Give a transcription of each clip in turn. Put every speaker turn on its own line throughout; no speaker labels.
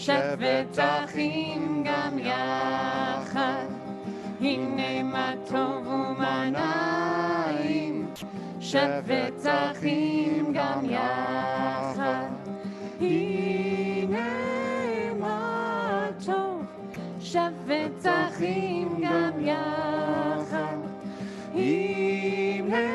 שבת אחים גם יחד, הנה מה טוב ומה נעים. שבת אחים גם יחד, הנה מה טוב. שבת אחים גם יחד, הנה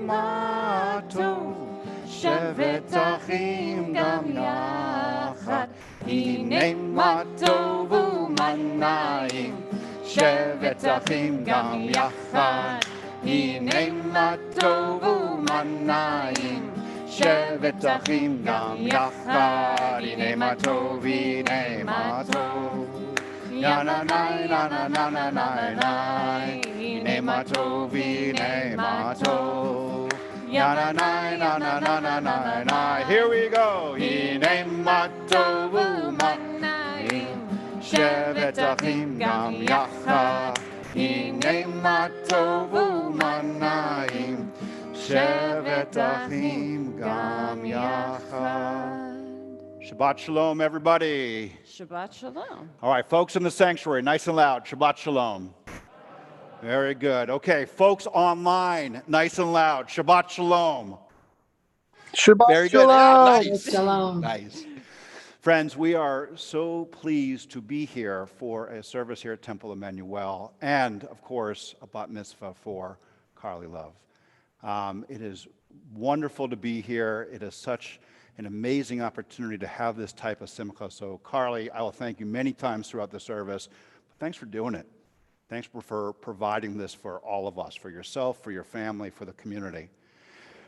מה טוב. שבת אחים גם יחד, הנה מה טוב ומה נעים. שבת אחים גם יחד, הנה מה טוב ומה נעים. שבת אחים גם יחד, הנה מה טוב, הנה מה טוב. יא נה ניי נה נה נה נה ניי ניי, הנה מה טוב, הנה מה טוב. יא נה ניי נה נה נה נה ניי ניי. Here we go. הנה מה טוב ומה נעים. שבת אחים גם יחד, הנה מה טוב ומה נעים. שבת אחים גם יחד. Shabbat shalom, everybody.
Shabbat shalom.
All right, folks in the sanctuary, nice and loud. Shabbat shalom. Very good. Okay, folks online, nice and loud. Shabbat shalom.
Shabbat
Very good.
shalom.
Nice.
Shalom.
Nice. Friends, we are so pleased to be here for a service here at Temple Emanu-El, and of course, a bat mitzvah for Carly Love. It is wonderful to be here. It is such an amazing opportunity to have this type of simcha. So Carly, I will thank you many times throughout the service. But thanks for doing it. Thanks for providing this for all of us, for yourself, for your family, for the community.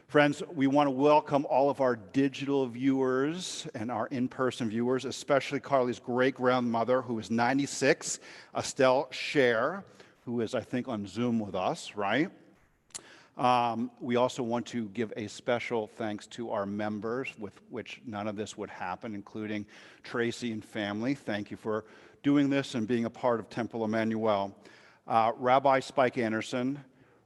Friends, we want to welcome all of our digital viewers and our in-person viewers, especially Carly's great-grandmother, who is 96, Estelle Scher, who is, I think, on Zoom with us, right? We also want to give a special thanks to our members, with which none of this would happen, including Tracy and family. Thank you for doing this and being a part of Temple Emanu-El. Rabbi Spike Anderson,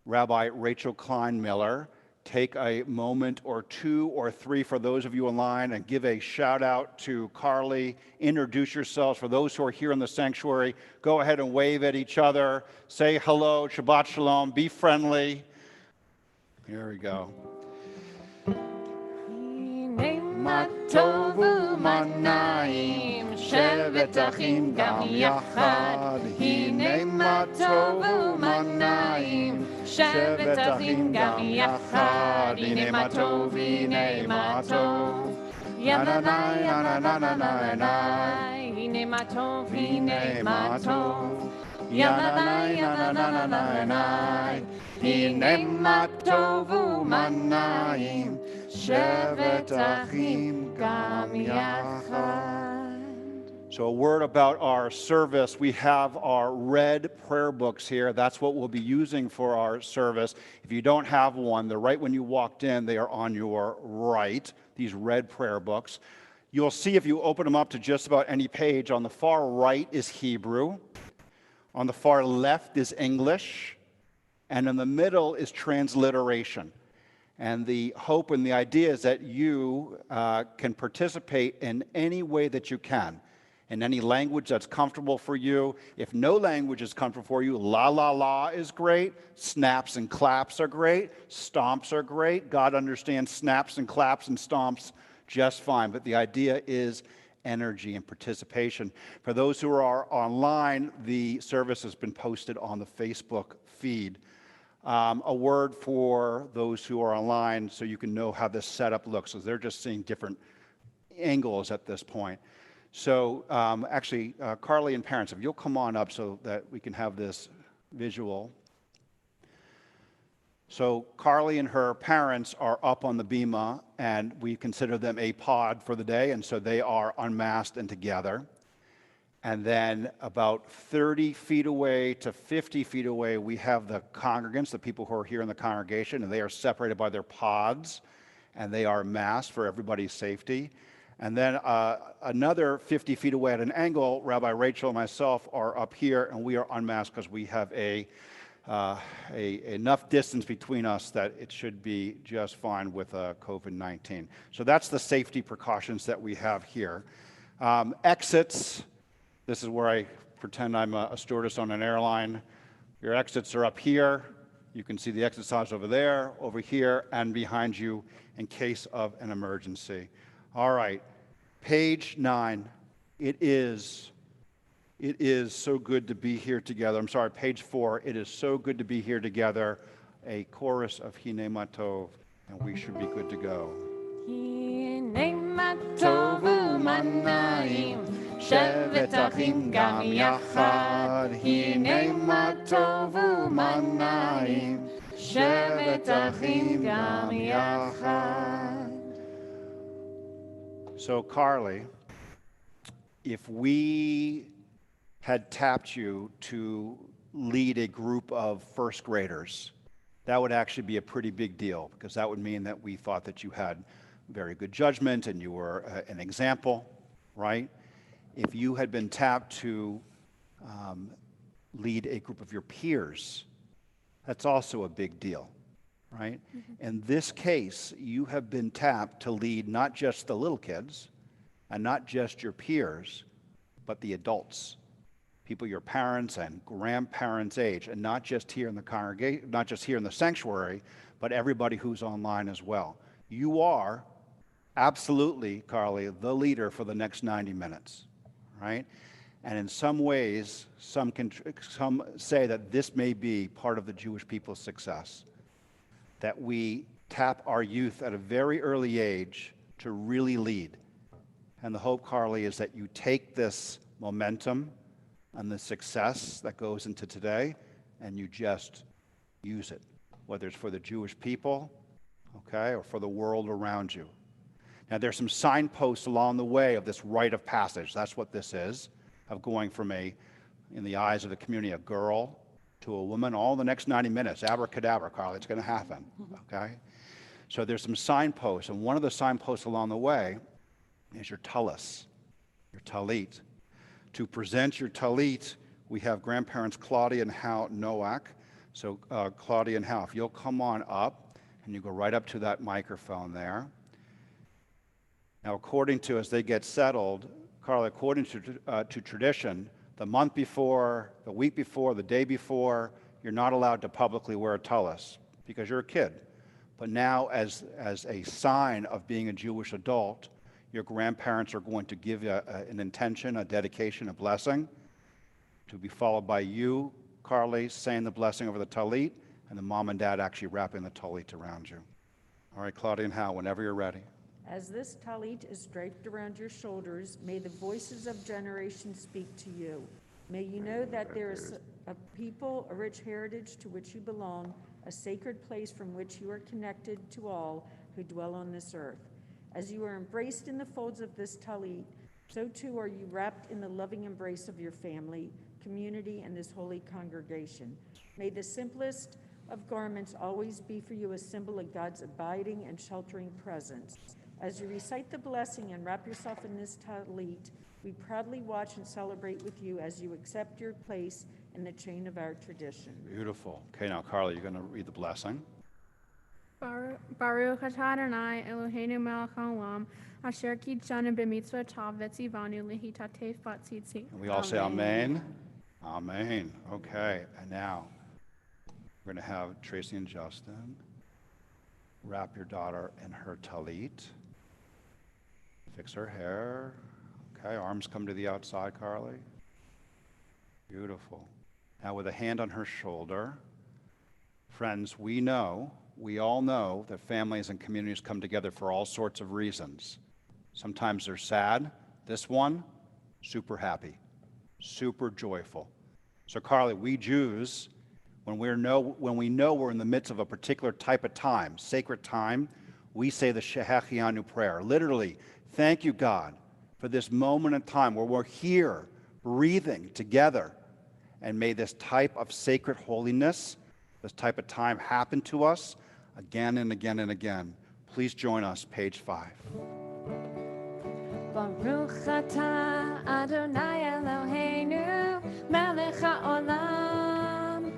Rabbi Rachel Klein Miller, take a moment or two or three for those of you online and give a shout out to Carly. Introduce yourselves. For those who are here in the sanctuary, go ahead and wave at each other. Say hello, Shabbat Shalom, be friendly. Here we go.
מה טוב ומה נעים, שבת אחים גם יחד. הנה מה טוב ומה נעים, שבת אחים גם יחד. הנה מה טוב, הנה מה טוב. יא נה ניי נה נה נה נה ניי, הנה מה טוב, הנה מה טוב. יא נה ניי נה נה נה נה ניי, הנה מה טוב ומה נעים. שבת אחים גם יחד.
So a word about our service. We have our red prayer books here. That's what we'll be using for our service. If you don't have one, they're right when you walked in. They are on your right, these red prayer books. You'll see if you open them up to just about any page, on the far right is Hebrew. On the far left is English. And in the middle is transliteration. And the hope and the idea is that you can participate in any way that you can, in any language that's comfortable for you. If no language is comfortable for you, la la la is great. Snaps and claps are great. Stomps are great. God understands snaps and claps and stomps just fine. But the idea is energy and participation. For those who are online, the service has been posted on the Facebook feed. A word for those who are online so you can know how this setup looks, so they're just seeing different angles at this point. So actually, Carly and parents, if you'll come on up so that we can have this visual. So Carly and her parents are up on the bima, and we consider them a pod for the day, and so they are unmasked and together. And then about 30 feet away to 50 feet away, we have the congregants, the people who are here in the congregation, and they are separated by their pods, and they are masked for everybody's safety. And then another 50 feet away at an angle, Rabbi Rachel and myself are up here, and we are unmasked because we have enough distance between us that it should be just fine with COVID-19. So that's the safety precautions that we have here. Exits, this is where I pretend I'm a stewardess on an airline. Your exits are up here. You can see the exit signs over here, and behind you in case of an emergency. All right, page 9. It is so good to be here together. I'm sorry, page 4. It is so good to be here together. A chorus of Hine Ma Tov, and we should be good to go.
Hine ma tov u'manayim, shevet achim gam yachad. Hine ma tov u'manayim, shevet achim gam yachad.
So, Carly, if we had tapped you to lead a group of first graders, that would actually be a pretty big deal, because that would mean that we thought that you had very good judgment and you were an example, right? If you had been tapped to lead a group of your peers, that's also a big deal, right? In this case, you have been tapped to lead not just the little kids and not just your peers, but the adults, people your parents and grandparents' age, and not just here in the congregation, not just here in the sanctuary, but everybody who's online as well. You are absolutely, Carly, the leader for the next 90 minutes, right? And in some ways, some say that this may be part of the Jewish people's success, that we tap our youth at a very early age to really lead. And the hope, Carly, is that you take this momentum and the success that goes into today, and you just use it, whether it's for the Jewish people, okay, or for the world around you. Now, there's some signposts along the way of this rite of passage. That's what this is, of going from in the eyes of the community, a girl to a woman, all the next 90 minutes. Abracadabra, Carly, it's going to happen, okay? So there's some signposts, and one of the signposts along the way is your tallis, your talit. To present your talit, we have grandparents Claudia and Hal Nowak. So Claudia and Hal, if you'll come on up, and you go right up to that microphone there. Now, according to, as they get settled, Carla, according to tradition, the month before, the week before, the day before, you're not allowed to publicly wear a tallis because you're a kid. But now, as a sign of being a Jewish adult, your grandparents are going to give you an intention, a dedication, a blessing, to be followed by you, Carly, saying the blessing over the talit, and the mom and dad actually wrapping the talit around you. All right, Claudia and Hal, whenever you're ready.
As this talit is draped around your shoulders, may the voices of generations speak to you. May you know that there is a people, a rich heritage to which you belong, a sacred place from which you are connected to all who dwell on this earth. As you are embraced in the folds of this talit, so too are you wrapped in the loving embrace of your family, community, and this holy congregation. May the simplest of garments always be for you a symbol of God's abiding and sheltering presence. As you recite the blessing and wrap yourself in this talit, we proudly watch and celebrate with you as you accept your place in the chain of our tradition.
Beautiful. Okay, now, Carly, you're going to read the blessing.
Baruch atah Adonai Eloheinu melech haolam asher kitshanu b'mitzvah tov v'tzivanu lehitatef b'tzitzit.
And we all say amen. Amen. Okay, and now we're going to have Tracy and Justin wrap your daughter in her talit. Fix her hair. Okay, arms come to the outside, Carly. Beautiful. Now with a hand on her shoulder, friends, we all know that families and communities come together for all sorts of reasons. Sometimes they're sad. This one, super happy, super joyful. So Carly, we Jews, when we know we're in the midst of a particular type of time, sacred time, we say the Shehechianu prayer. Literally, thank you, God, for this moment in time where we're here, breathing together. And may this type of sacred holiness, this type of time happen to us again and again and again. Please join us, page 5.
Baruch atah Adonai Eloheinu melech haolam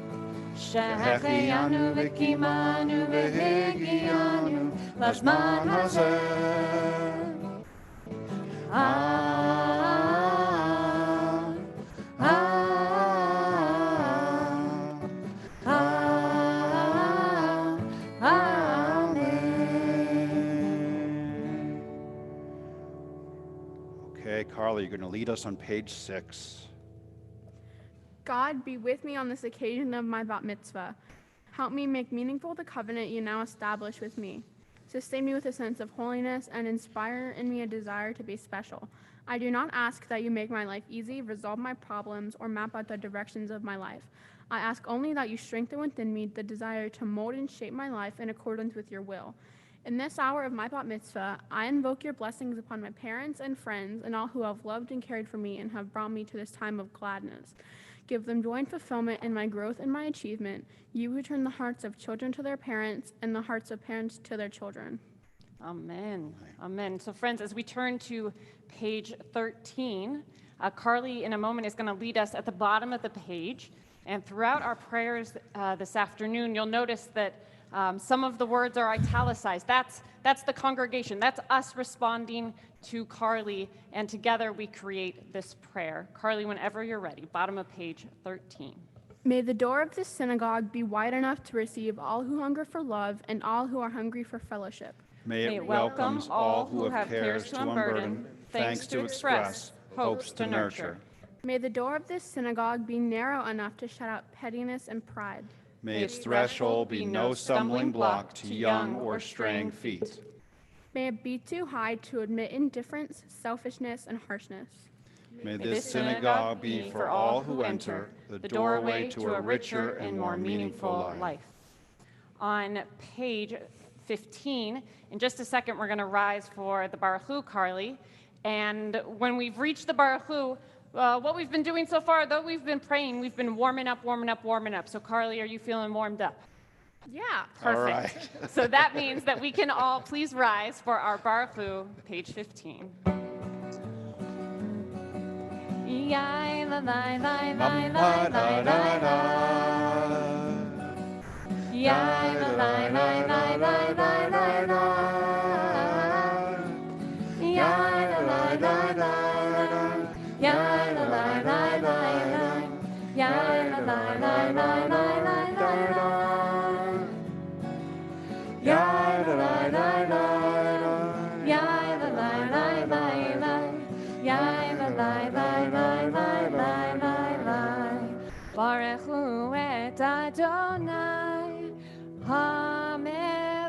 shehechianu v'kimanu v'hegianu lazman hazeh.
Okay, Carly, you're going to lead us on page 6.
God, be with me on this occasion of my bat mitzvah. Help me make meaningful the covenant you now establish with me. Sustain me with a sense of holiness and inspire in me a desire to be special. I do not ask that you make my life easy, resolve my problems, or map out the directions of my life. I ask only that you strengthen within me the desire to mold and shape my life in accordance with your will. In this hour of my bat mitzvah, I invoke your blessings upon my parents and friends and all who have loved and cared for me and have brought me to this time of gladness. Give them joy and fulfillment in my growth and my achievement, you who turn the hearts of children to their parents and the hearts of parents to their children.
Amen. Amen. So, friends, as we turn to page 13, Carly, in a moment, is going to lead us at the bottom of the page. And throughout our prayers this afternoon, you'll notice that some of the words are italicized. That's the congregation. That's us responding to Carly, and together we create this prayer. Carly, whenever you're ready, bottom of page 13.
May the door of this synagogue be wide enough to receive all who hunger for love and all who are hungry for fellowship.
May it welcome all who have cares to unburden, thanks to express, hopes to nurture.
May the door of this synagogue be narrow enough to shut out pettiness and pride.
May its threshold be no stumbling block to young or straying feet.
May it be too high to admit indifference, selfishness, and harshness.
May this synagogue be for all who enter the doorway to a richer and more meaningful life.
On page 15, in just a second, we're going to rise for the Baruch Hu, Carly. And when we've reached the Baruch Hu, what we've been doing so far, though we've been praying, we've been warming up. So, Carly, are you feeling warmed up?
Yeah.
Perfect.
All right.
So that means that we can all please rise for our Baruch Hu, page 15. Yai la la la la la la la la. Yai la la la la la la la la. Yai la la la la. Yai la la la la. Yai la la la la la la. Yai la la la la. Yai la la la la. Yai la la la la la la. Baruch Hu et Adonai HaMevorach.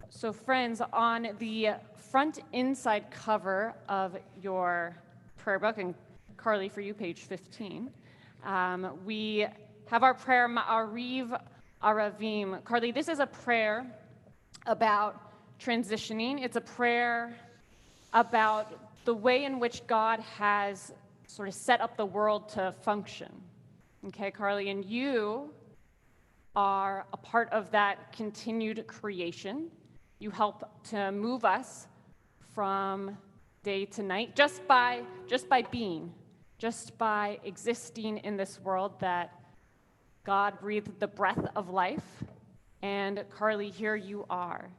So friends, on the front inside cover of your prayer book, and Carly, for you, page 15, we have our prayer, Ma'ariv Aravim. Carly, this is a prayer about transitioning. It's a prayer about the way in which God has sort of set up the world to function. Okay, Carly, and you are a part of that continued creation. You help to move us from day to night just by being, just by existing in this world that God breathed the breath of life. And Carly, here you are.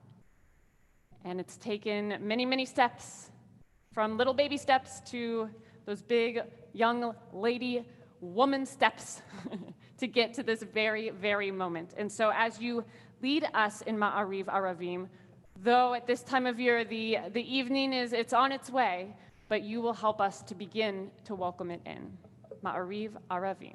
And it's taken many, many steps, from little baby steps to those big young lady woman steps to get to this very, very moment. And so as you lead us in Ma'ariv Aravim, though at this time of year the evening it's on its way, but you will help us to begin to welcome it in. Ma'ariv Aravim.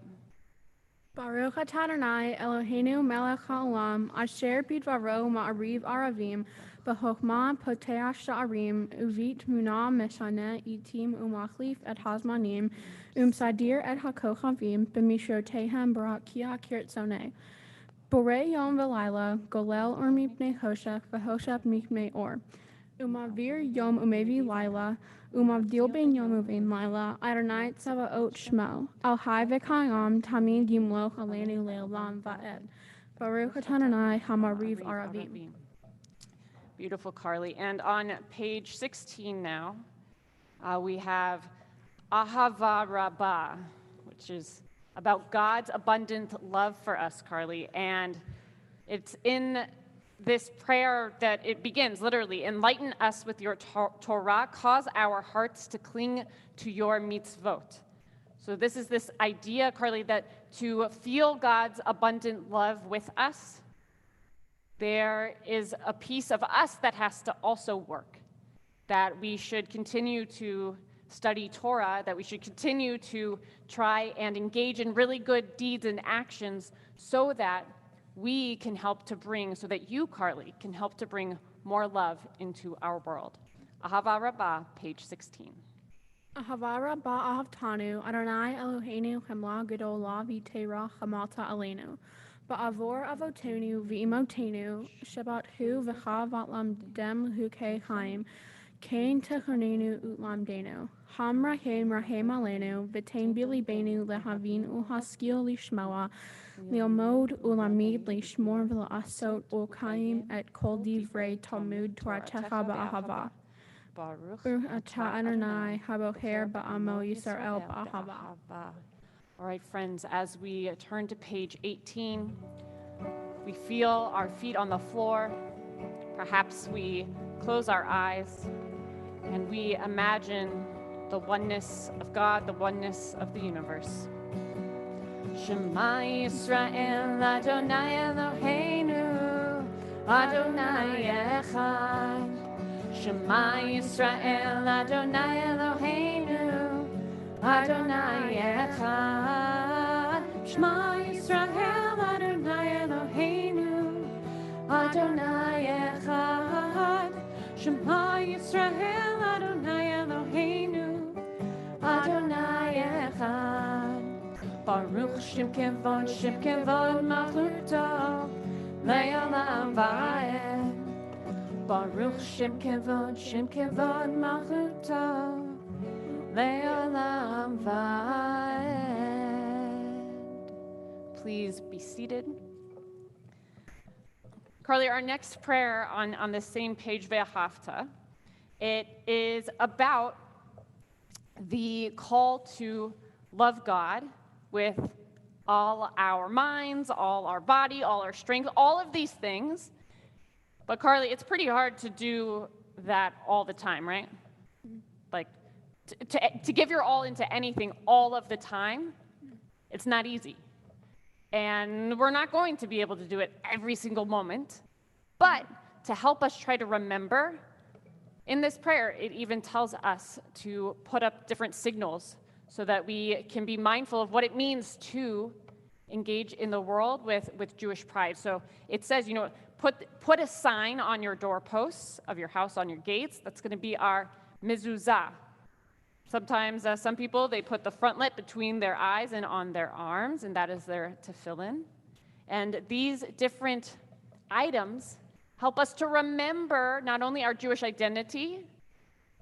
Baruch atah Adonai Eloheinu melech haolam asher bidvaro ma'ariv aravim b'chokmah poteach sha'arim uvit munah meshane itim umachlif et hazmanim sadir et hakochavim b'mishrotehem barakia kirtzoneh Borei yom v'layla golel or mipnei hoshech v'hoshech mipnei or Umavir yom umevi lila, umavdil ben yom uvein lila, Adonai tzavaot shmo, al hai v'kayam tamid yimloch alenu le'olam va'ed. Baruch Adonai hamariv aravim.
Beautiful, Carly. And on page 16 now, we have Ahava Rabbah, which is about God's abundant love for us, Carly. And it's in this prayer that it begins literally, enlighten us with your Torah, cause our hearts to cling to your mitzvot. So this is this idea, Carly, that to feel God's abundant love with us, there is a piece of us that has to also work, that we should continue to study Torah, that we should continue to try and engage in really good deeds and actions so that we can help to bring, so that you, Carly, can help to bring more love into our world. Ahava Rabbah, page 16.
Ahava Rabbah ahavtanu, Adonai Eloheinu chemla gedola v'teira chamalta aleinu. Ba'avor avotenu v'imotenu, Shabbat hu v'cha vatlam dem hukei chaim, kain techonenu utlamdenu. Ham rahem alenu, v'tein bilibenu lehavin uhaskil lishmoa, Liomod ulamid lishmor v'la'asot ulkaim et kol divrei Talmud Toratecha ba'ahava. Baruch atah Adonai habocher ba'amo Yisrael ba'ahava.
All right, friends, as we turn to page 18, we feel our feet on the floor. Perhaps we close our eyes and we imagine the oneness of God, the oneness of the universe. Shema Yisrael Adonai Eloheinu Adonai Echad. Shema Yisrael Adonai Eloheinu Adonai Echad. Shema Yisrael Adonai Eloheinu Adonai Echad. Shema Yisrael Adonai Eloheinu Adonai Echad. Baruch Shem Kevod Malchuto Le'olam Va'ed. Baruch Shem Kevod Malchuto Le'olam Va'ed. Please be seated. Carly, our next prayer on the same page, Ve'ahavta, it is about the call to love God with all our minds, all our body, all our strength, all of these things. But Carly, it's pretty hard to do that all the time, right? Like, to give your all into anything all of the time, it's not easy. And we're not going to be able to do it every single moment. But to help us try to remember, in this prayer, it even tells us to put up different signals so that we can be mindful of what it means to engage in the world with Jewish pride. So it says, put a sign on your doorposts of your house, on your gates. That's going to be our mezuzah. Sometimes some people, they put the frontlet between their eyes and on their arms, and that is their tefillin. And these different items help us to remember not only our Jewish identity,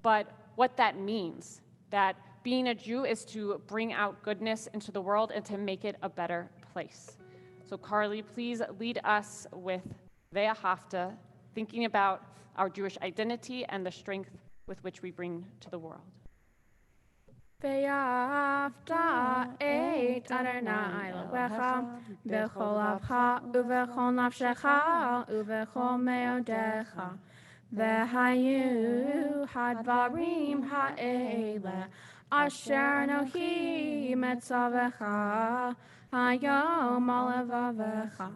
but what that means, that being a Jew is to bring out goodness into the world and to make it a better place. So Carly, please lead us with Ve'ahavta, thinking about our Jewish identity and the strength with which we bring to the world.
Ve'ahavta et Adonai Elohecha b'chol avcha u'v'chol nafshecha u'v'chol me'odecha v'hayu hadvarim ha'ele asher anochi metzavecha hayom al levavecha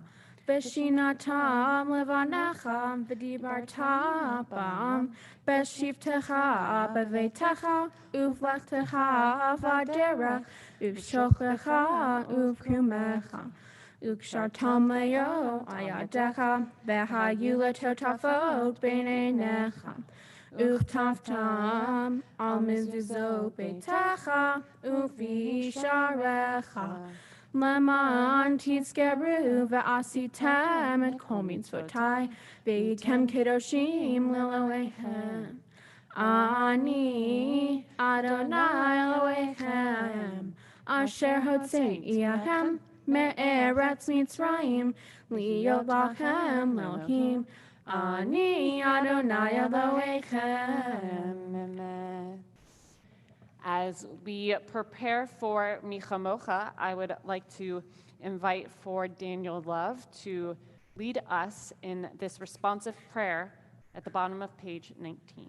v'shinatam levanecha v'dibarta bam b'shivtecha b'veitecha uv'lechtecha v'derech uv'shochecha uv'kumecha ukshartam leo ayadecha v'hayu letotafot b'neinecha uchtaftam al mizvizot beitecha uv'isharecha למען תזכרו ועשיתם את כל מצוותיי, והייתם קדושים לאלוהיכם. אני אדוני אלוהיכם, אשר הוצאתיכם מארץ מצרים, להיות לכם אלוהים. אני אדוני אלוהיכם.
As we prepare for Michamocha, I would like to invite for Daniel Love to lead us in this responsive prayer at the bottom of page 19.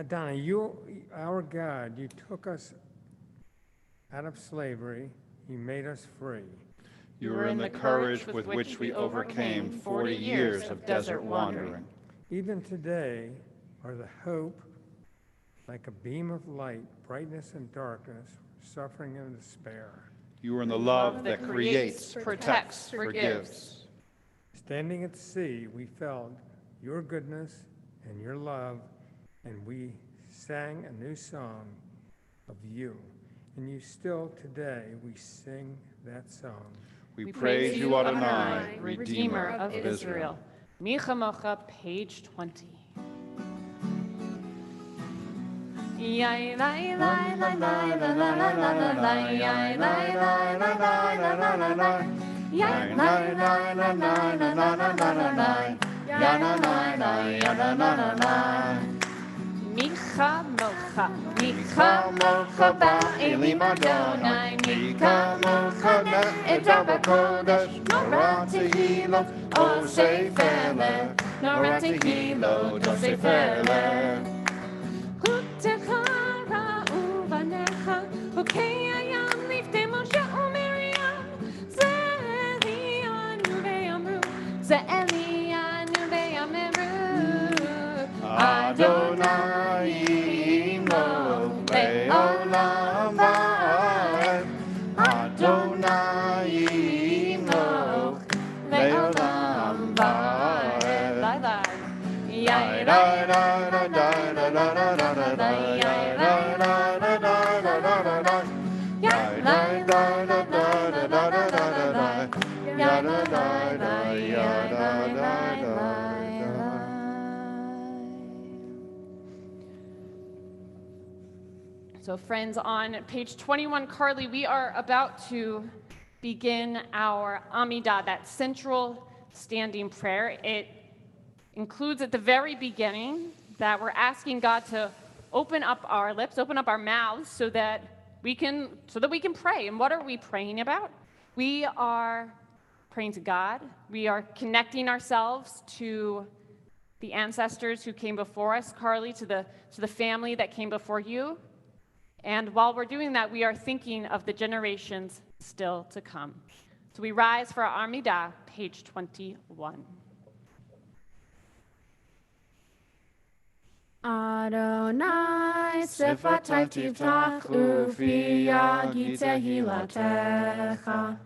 Donna, our God, you took us out of slavery. You made us free.
You were in the courage with which we overcame 40 years of desert wandering.
Even today are the hope, like a beam of light, brightness and darkness, suffering and despair.
You are in the love that creates, protects, forgives.
Standing at sea, we felt your goodness and your love, and we sang a new song of you. And you still today, we sing that song.
We praise you, Adonai, Redeemer of Israel.
Michamocha, page 20. Michamocha, Michamocha ba'elim Adonai, Michamocha ne'edah b'kodesh, Nora tehilot osei feleh, Nora tehilot osei feleh. Hutecha ra'uvanecha, hukei hayam lifnei Moshe u'Miriam, Ze'elianu ve'amru, Ze'elianu ve'amru, Adonai Imloch le'olam va'ed, Adonai Imloch le'olam va'ed. Yai la la la la la la la la la la, yai la la la la la la la la, yai la la la la la la la la la, yai la la la yai la la la. So friends, on page 21, Carly, we are about to begin our Amidah, that central standing prayer. It includes at the very beginning that we're asking God to open up our lips, open up our mouths so that we can pray. And what are we praying about? We are praying to God. We are connecting ourselves to the ancestors who came before us, Carly, to the family that came before you. And while we're doing that, we are thinking of the generations still to come. So we rise for our Amidah, page 21.
Adonai sefatai tiftach ufi yagi tehilatecha.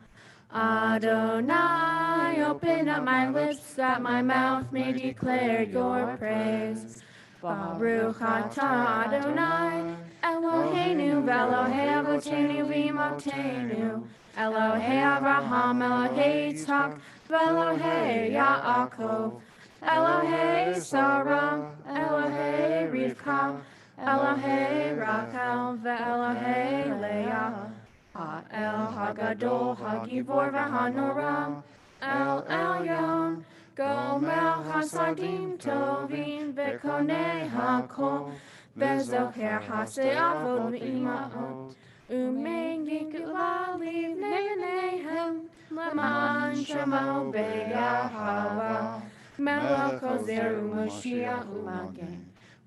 Adonai, open up my lips that my mouth may declare your praise. Baruch atah Adonai, Eloheinu v'Elohei Avotenu v'Imotenu, Elohei Avraham, Elohei Yitzhak, v'Elohei Yaakov, Elohei Sarah, Elohei Rivka, Elohei Rachel, v'Elohei Leah, El Hagadol, Hagivor v'Hanora, El Elyon, Gomel Hasadim Tovim, V'Konei HaKol, V'Zocher HaSe'avot V'Imaot, U'Megin Gila Livnei Nehem, L'man Shemo Be'Yahava, Melech Ozer U'Moshiach U'Magen,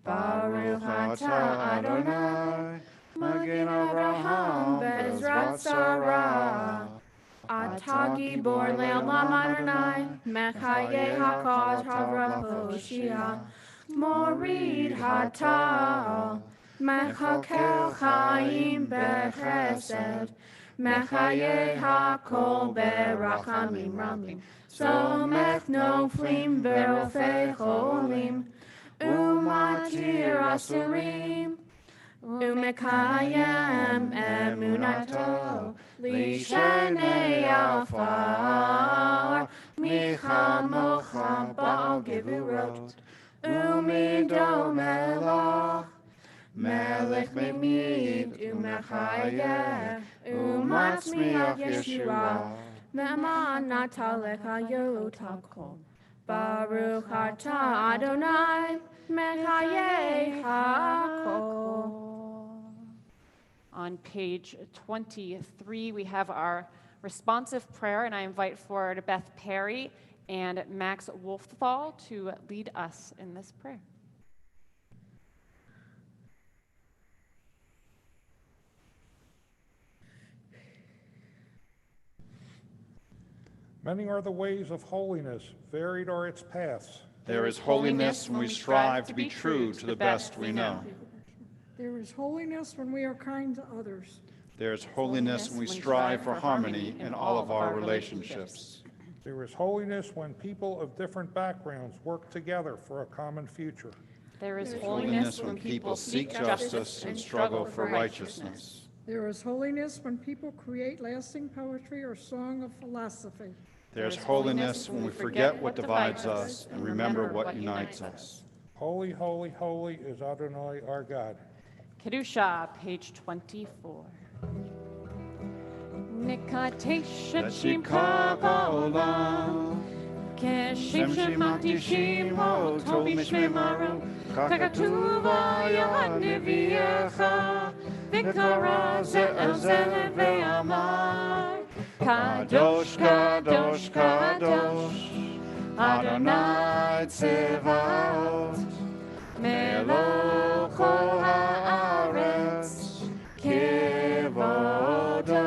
Baruch atah Adonai, Magen Avraham Be'ezrat Sarah. Atah Gibor Le'olam Adonai, Mechayeh HaKosh Havraho Shia, Morid Hatah, Mechakel Chaim Bechesed, Mechayeh HaKol Berachamim Ramim, Somech Noflim Berofei Cholim,
Umatir Asurim, Umekayem Emunato, Lishanei Afar, Michamocha Baal Gevurot, Umido Melach, Melech Memid, Umechayeh, Umatzmiach Yeshua,
Me'manatalecha yotakol. Baruch atah Adonai, Mechayeh hakol.
On page 23, we have our responsive prayer, and I invite forward Beth Perry and Max Wolfthal to lead us in this prayer.
Many are the ways of holiness, varied are its paths.
There is holiness when we strive to be true to the best we know.
There is holiness when we are kind to others.
There is holiness when we strive for harmony in all of our relationships.
There is holiness when people of different backgrounds work together for a common future.
There is
Holiness when people seek justice and struggle for righteousness.
There is holiness when people create lasting poetry or song of philosophy.
There is holiness when we forget what divides us and remember what unites us.
Holy, holy, holy is Adonai our God.
Kedusha, page 24. Nikatesh Shimcha Ba'olam, Keshem Shemati Shimo, Tobi Shmemaru, Kakatuv Ayad Neviyecha, Vikara Ze'el Ve'amar, Kadosh, Kadosh, Kadosh, Adonai Tzevaot, Melech Kol Haaretz, Kivodo.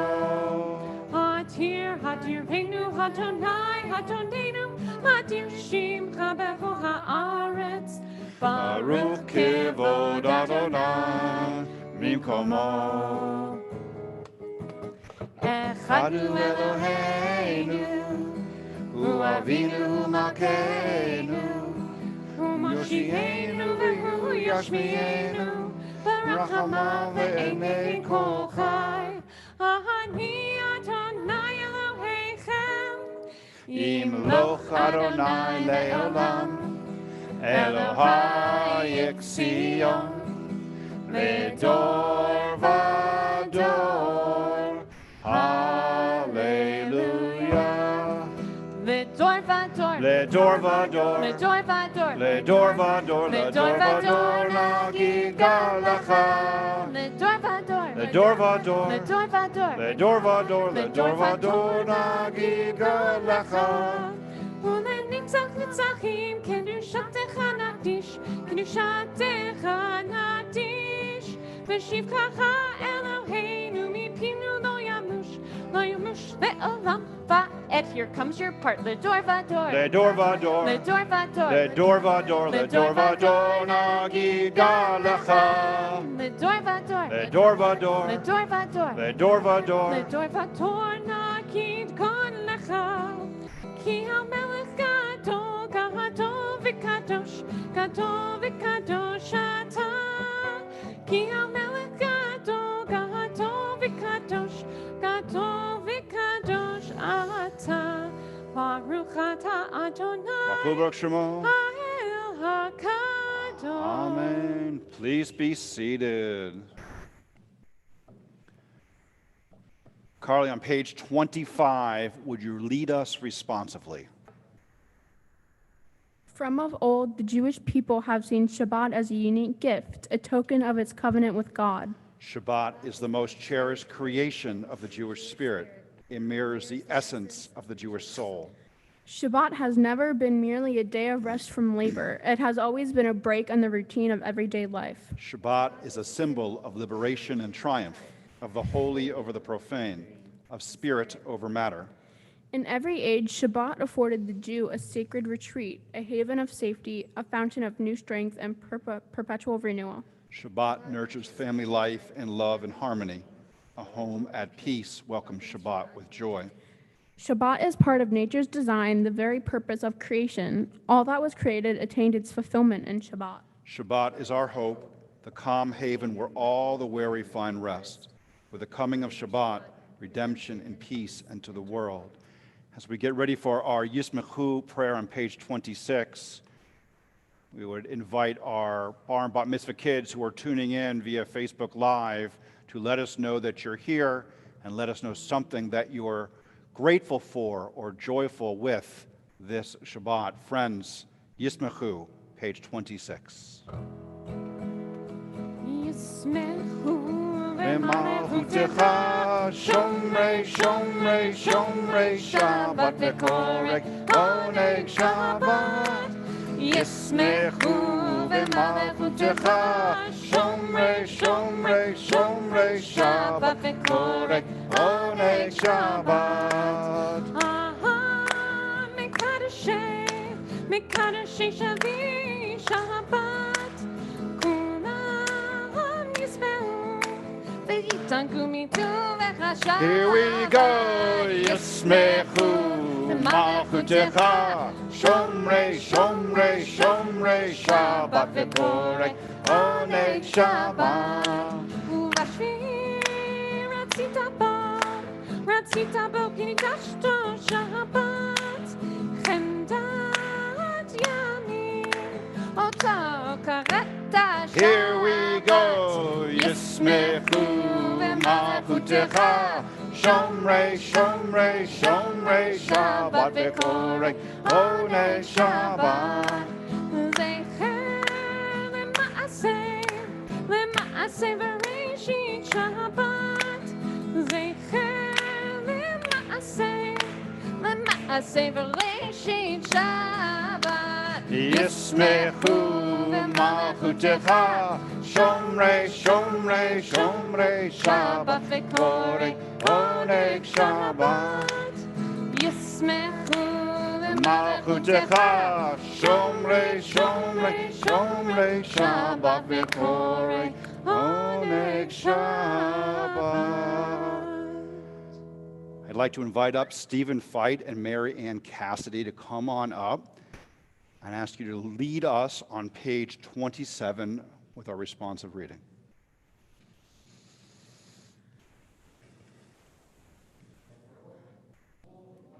Hatir, Hatirenu, Hatonai, Hatonenu, Hatir Shimcha Becho Haaretz,
Baruch Kivod Adonai Mimkomo.
Echadu Eloheinu, Hu Avinu, Hu Malkeinu, Hu Moshiachenu, Hu Yashmienu, Barachamav ve'enei kol chai, Ani Adonai Elohechem,
Yimloch Adonai le'olam, Elohai Yeksion, Ledor vador. Hallelujah.
Ledor vador,
Ledor vador.
Ledor vador,
Ledor vador. Ledor vador. Nagiga lecha.
Ledor vador,
Ledor vador.
Ledor vador,
Ledor vador. Ledor vador. Nagiga lecha.
ולנצח נצחים, קדושתך נקדיש, קדושתך נקדיש, ושבחך אלוהינו מפינו לא ימוש לעולם ועד. Here comes your part. לדור ודור,
Ledor vador.
לדור ודור,
Ledor vador. Ledor vador. Nagiga lecha.
לדור ודור,
Ledor vador.
לדור ודור,
Ledor vador.
לדור ודור נגיד כל לך. כי המלך גדול, גדול וקדוש, גדול וקדוש אתה. כי המלך גדול, גדול וקדוש, גדול וקדוש אתה. ברוך אתה אדוני,
Baruch Shemo.
האל הקדוש.
Amen. Please be seated. Carly, on page 25, would you lead us responsively?
From of old, the Jewish people have seen Shabbat as a unique gift, a token of its covenant with God.
Shabbat is the most cherished creation of the Jewish spirit. It mirrors the essence of the Jewish soul.
Shabbat has never been merely a day of rest from labor. It has always been a break in the routine of everyday life.
Shabbat is a symbol of liberation and triumph, of the holy over the profane, of spirit over matter.
In every age, Shabbat afforded the Jew a sacred retreat, a haven of safety, a fountain of new strength and perpetual renewal.
Shabbat nurtures family life and love and harmony. A home at peace welcomes Shabbat with joy.
Shabbat is part of nature's design, the very purpose of creation. All that was created attained its fulfillment in Shabbat.
Shabbat is our hope, the calm haven where all the weary find rest. With the coming of Shabbat, redemption and peace enter the world. As we get ready for our Yismechu prayer on page 26, we would invite our bar and bat mitzvah kids who are tuning in via Facebook Live to let us know that you're here and let us know something that you're grateful for or joyful with this Shabbat. Friends, Yismechu, page 26. B'malchutecha, shomrei, shomrei, shomrei Shabbat v'korek, oneg Shabbat. Yismechu b'malchutecha, shomrei, shomrei, shomrei Shabbat v'korek, oneg Shabbat.
Mekadashei shavi Shabbat, kulam yismehu ve'itanku mitu v'chashav.
Here we go, Yismechu b'malchutecha, shomrei, shomrei, shomrei Shabbat v'korek, oneg Shabbat.
Uvashvi ratzita bo kinidashto Shabbat, chemdat yamin oto kareta Shabbat.
Here we go, Yismechu b'malchutecha, shomrei, shomrei, shomrei Shabbat v'korek, oneg Shabbat.
Zecher lema'aseh v'reishit Shabbat, zecher lema'aseh v'reishit Shabbat.
Yismechu b'malchutecha, shomrei, shomrei, shomrei Shabbat v'korek, oneg Shabbat.
Yismechu
Malchutecha, shomrei, shomrei, shomrei Shabbat v'korek, oneg Shabbat. I'd like to invite up Stephen Feit and Mary Ann Cassidy to come on up and ask you to lead us on page 27 with our responsive reading.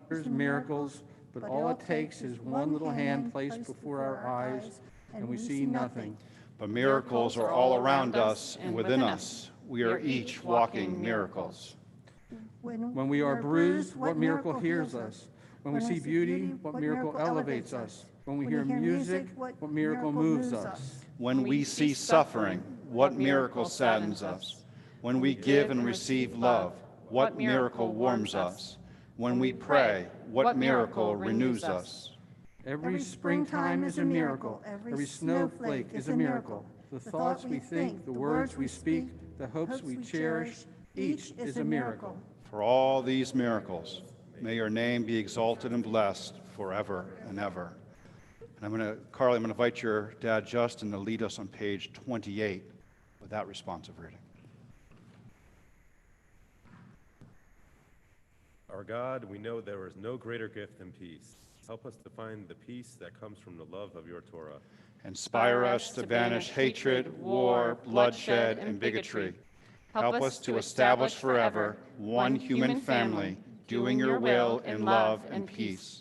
There's miracles, but all it takes is one little hand placed before our eyes, and we see nothing.
But miracles are all around us and within us. We are each walking miracles.
When we are bruised, what miracle hears us? When we see beauty, what miracle elevates us? When we hear music, what miracle moves us?
When we see suffering, what miracle saddens us? When we give and receive love, what miracle warms us? When we pray, what miracle renews us?
Every springtime is a miracle. Every snowflake is a miracle. The thoughts we think, the words we speak, the hopes we cherish, each is a miracle.
For all these miracles, may your name be exalted and blessed forever and ever. And Carly, I'm going to invite your dad, Justin, to lead us on page 28 with that responsive reading.
Our God, we know there is no greater gift than peace. Help us to find the peace that comes from the love of your Torah.
Inspire us to banish hatred, war, bloodshed, and bigotry. Help us to establish forever one human family, doing your will in love and peace.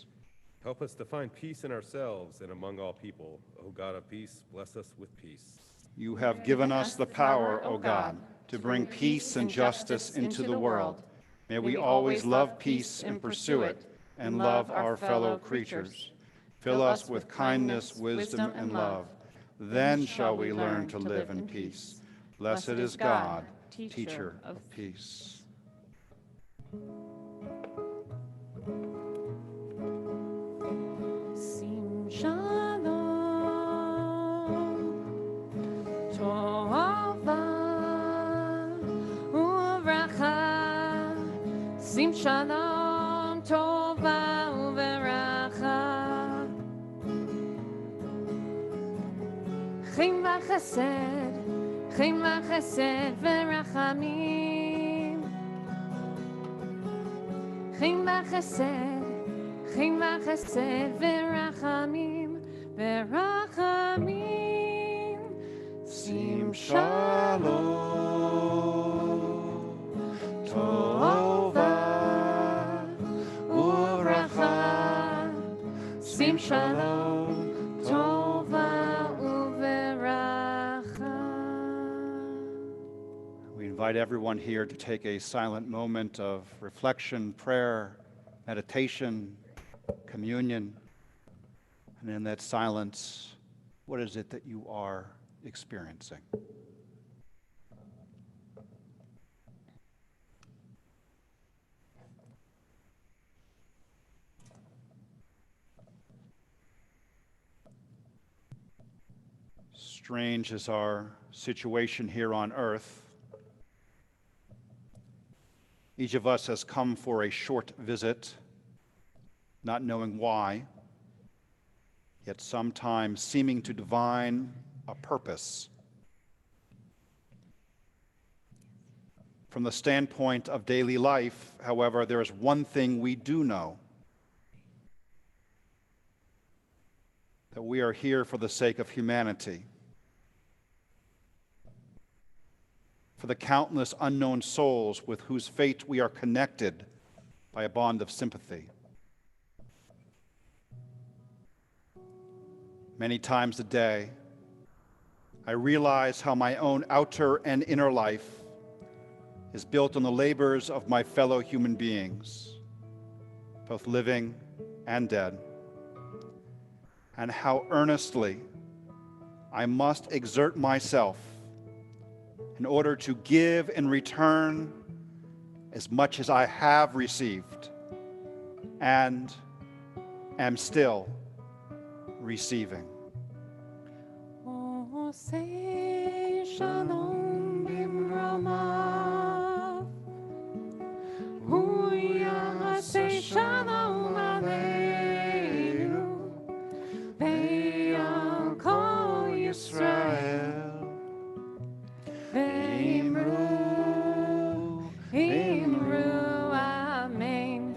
Help us to find peace in ourselves and among all people. O God of peace, bless us with peace.
You have given us the power, O God, to bring peace and justice into the world. May we always love peace and pursue it, and love our fellow creatures. Fill us with kindness, wisdom, and love. Then shall we learn to live in peace. Blessed is God, teacher of peace.
Sim shalom, tova uvracha. Sim shalom, tova uvracha. Chim v'chesed v'rachamim. חן וחסד, חן וחסד ורחמים, ורחמים. שים
Shalom, Tova, Uvracha.
שים שלום, טובה ובראכה.
We invite everyone here to take a silent moment of reflection, prayer, meditation, communion. And in that silence, what is it that you are experiencing? Strange is our situation here on earth. Each of us has come for a short visit, not knowing why, yet sometimes seeming to divine a purpose. From the standpoint of daily life, however, there is one thing we do know: that we are here for the sake of humanity, for the countless unknown souls with whose fate we are connected by a bond of sympathy. Many times a day, I realize how my own outer and inner life is built on the labors of my fellow human beings, both living and dead, and how earnestly I must exert myself in order to give in return as much as I have received and am still receiving.
עושה שלום במרומיו, הוא יעשה שלום עלינו ועל כל ישראל. אמרו אמן.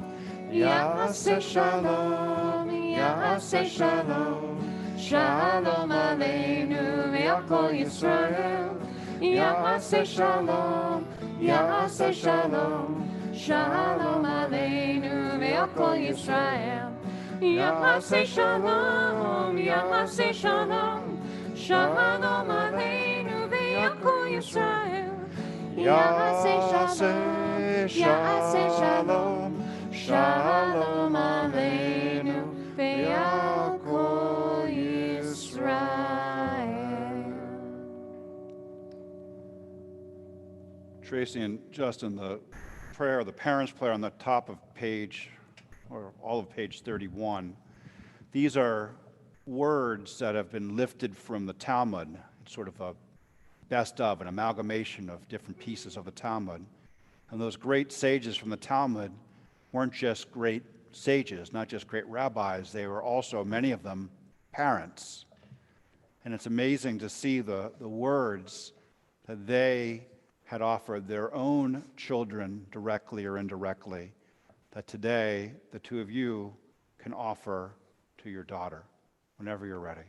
יעשה שלום, יעשה שלום, שלום עלינו ועל כל ישראל. יעשה שלום, יעשה שלום, שלום עלינו ועל כל ישראל. יעשה שלום, יעשה שלום, שלום עלינו ועל כל ישראל.
יעשה שלום, שלום עלינו
ועל כל ישראל.
Tracy and Justin, the prayer, the parents' prayer on the top of page, or all of page 31, these are words that have been lifted from the Talmud, sort of a best of, an amalgamation of different pieces of the Talmud. And those great sages from the Talmud weren't just great sages, not just great rabbis, they were also, many of them, parents. And it's amazing to see the words that they had offered their own children directly or indirectly, that today the two of you can offer to your daughter whenever you're ready.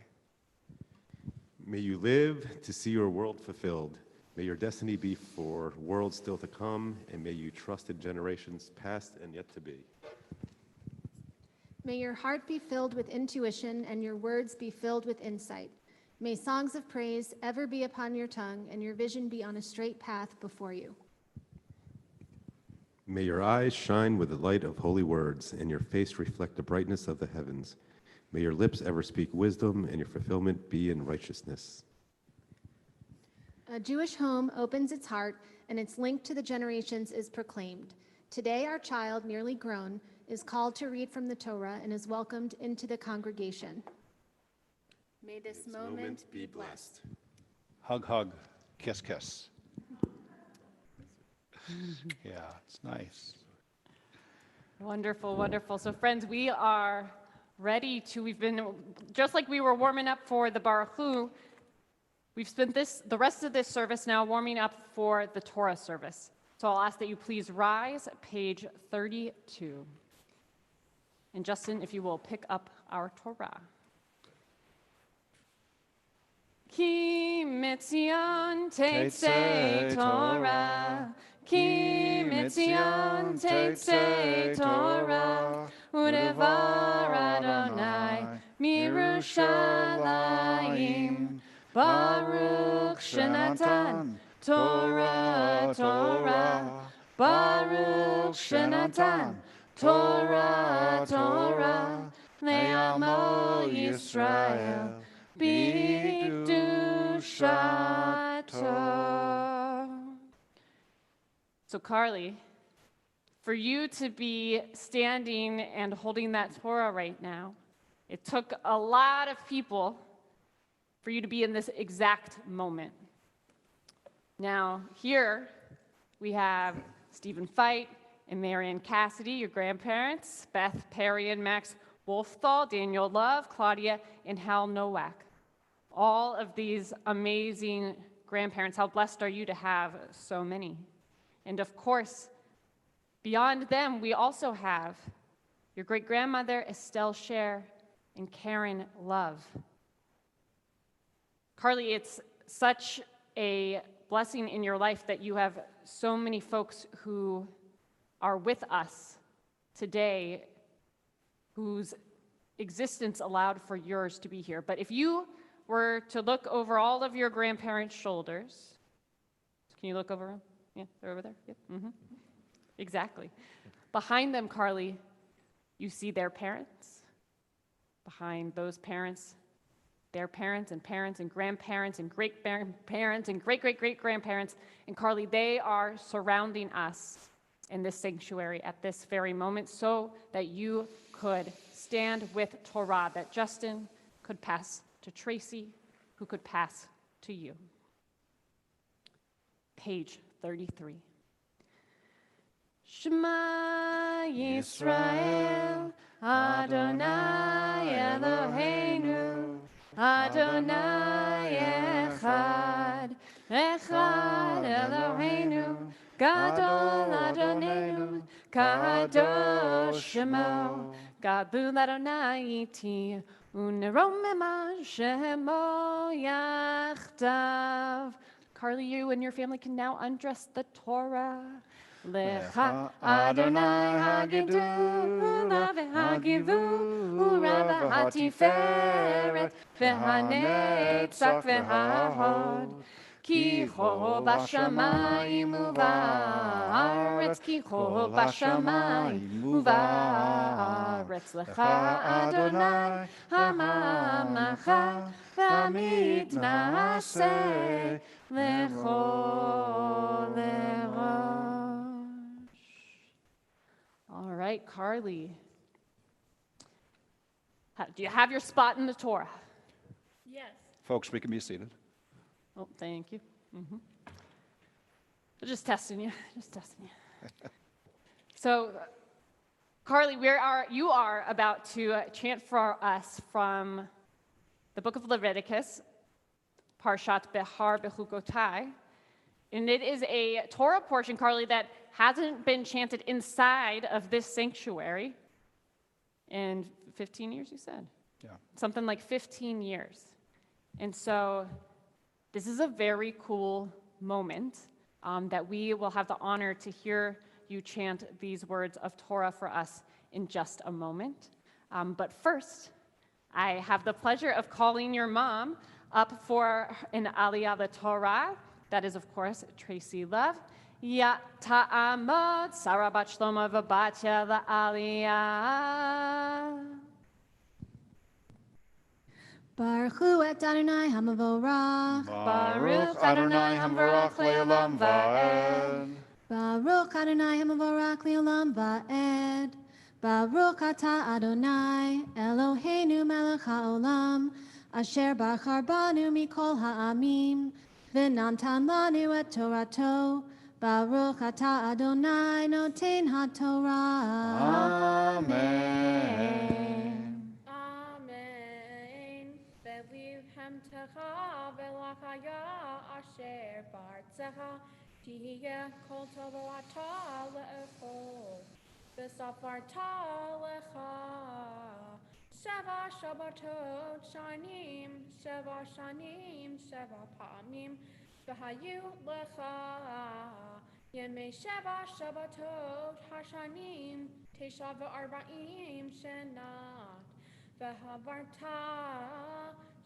May you live to see your world fulfilled. May your destiny be for worlds still to come, and may you trust in generations past and yet to be.
May your heart be filled with intuition and your words be filled with insight. May songs of praise ever be upon your tongue and your vision be on a straight path before you.
May your eyes shine with the light of holy words, and your face reflect the brightness of the heavens. May your lips ever speak wisdom, and your fulfillment be in righteousness.
A Jewish home opens its heart, and its link to the generations is proclaimed. Today, our child, nearly grown, is called to read from the Torah and is welcomed into the congregation. May this moment be blessed.
Hug, hug, kiss, kiss. Yeah, it's nice.
Wonderful, wonderful. So friends, we are ready to, we've been, just like we were warming up for the Baruch Hu, we've spent the rest of this service now warming up for the Torah service. So I'll ask that you please rise, page 32. And Justin, if you will pick up our Torah. Ki mitzion tetzei Torah, ki mitzion tetzei Torah, udevar Adonai mirushalayim, Baruch shenatan Torah, Torah, Baruch shenatan Torah, Torah, le'amo Yisrael, b'kedushato. So Carly, for you to be standing and holding that Torah right now, it took a lot of people for you to be in this exact moment. Now, here we have Stephen Feit and Marianne Cassidy, your grandparents, Beth Perry and Max Wolfthal, Daniel Love, Claudia, and Hal Nowak. All of these amazing grandparents. How blessed are you to have so many? And of course, beyond them, we also have your great-grandmother, Estelle Scher, and Karen Love. Carly, it's such a blessing in your life that you have so many folks who are with us today whose existence allowed for yours to be here. But if you were to look over all of your grandparents' shoulders, can you look over them? Yeah, they're over there. Yep. Mm-hmm. Exactly. Behind them, Carly, you see their parents. Behind those parents, their parents and grandparents and great-grandparents and great-great-great-grandparents. And Carly, they are surrounding us in this sanctuary at this very moment so that you could stand with Torah, that Justin could pass to Tracy, who could pass to you. Page 33. Shema Yisrael, Adonai Eloheinu, Adonai Echad, Echad Eloheinu, Gadol Adonenu, Kadosh Shemo, Gadol Adonai iti, Uneromema Shemo Yachtav. Carly, you and your family can now undress the Torah. Lecha Adonai Hagidu, Ulave Hagivu, Urava Hatiferet, Vehanetzach Vehahod. Ki chol bashamayim uvaretz, ki chol bashamayim uvaretz. Lecha Adonai hamamacha v'mitnaseh lechol lerosh. All right, Carly. Do you have your spot in the Torah?
Yes.
Folks, we can be seated.
Oh, thank you. Mm-hmm. Just testing you. So, Carly, you are about to chant for us from the book of Leviticus, Parshat Behar Bechukotai. And it is a Torah portion, Carly, that hasn't been chanted inside of this sanctuary in 15 years, you said?
Yeah.
Something like 15 years. And so this is a very cool moment that we will have the honor to hear you chant these words of Torah for us in just a moment. But first, I have the pleasure of calling your mom up for an Aliyah Torah. That is, of course, Tracy Love. Ya ta'amod, Sarah bat Shlomo v'batya la'aliyah.
Baruch Hu et Adonai Hamavorach.
Baruch Adonai Hamvarach Le'olam Va'ed.
Baruch Adonai Hamavorach Le'olam Va'ed. Baruch Ata Adonai Eloheinu melech ha'olam, asher bachar banu mikol ha'amim, v'natan lanu et Torato. Baruch Ata Adonai noten ha'Torah.
Amen.
Amen. Velivhem techa velachaya asher bartzecha Tihiya kol tovoata le'echol. V'safarta lecha. Sheva Shabbatot shanim, Sheva shanim, Sheva pa'amim. V'hayu lecha. Yemei Sheva Shabbatot hashanim, Tesha v'arba'im shenat. V'havarta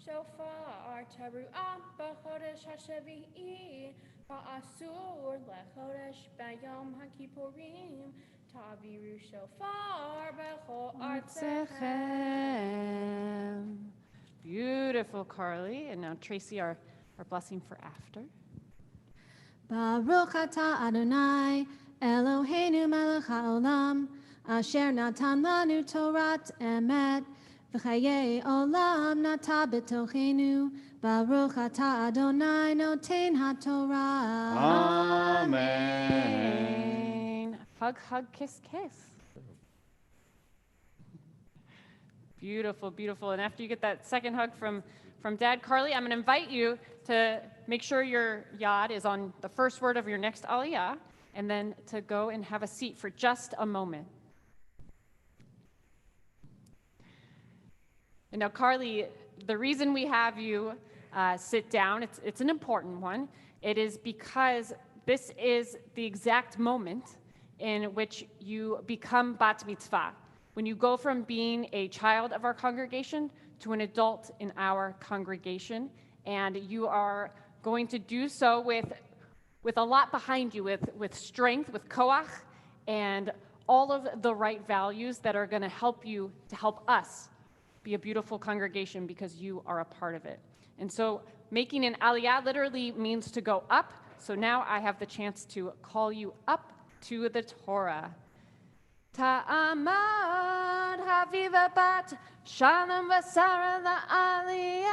shofar teruah b'chodesh hashevi'i. Va'asur lechodesh b'yom ha'kippurim. Taviru shofar b'chol artechem.
Beautiful, Carly. And now Tracy, our blessing for after.
Baruch atah Adonai, Eloheinu melech haolam, asher natan lanu Torat emet, v'chayei olam nata b'tochenu. Baruch atah Adonai noten haTorah.
Amen.
Hug, hug, kiss, kiss. Beautiful, beautiful. And after you get that second hug from Dad, Carly, I'm going to invite you to make sure your yad is on the first word of your next aliyah, and then to go and have a seat for just a moment. And now, Carly, the reason we have you sit down, it's an important one. It is because this is the exact moment in which you become bat mitzvah, when you go from being a child of our congregation to an adult in our congregation, and you are going to do so with a lot behind you, with strength, with koach, and all of the right values that are going to help you to help us be a beautiful congregation because you are a part of it. And so making an aliyah literally means to go up. So now I have the chance to call you up to the Torah. Ta'amad haviva bat shalom v'sara la'aliyah.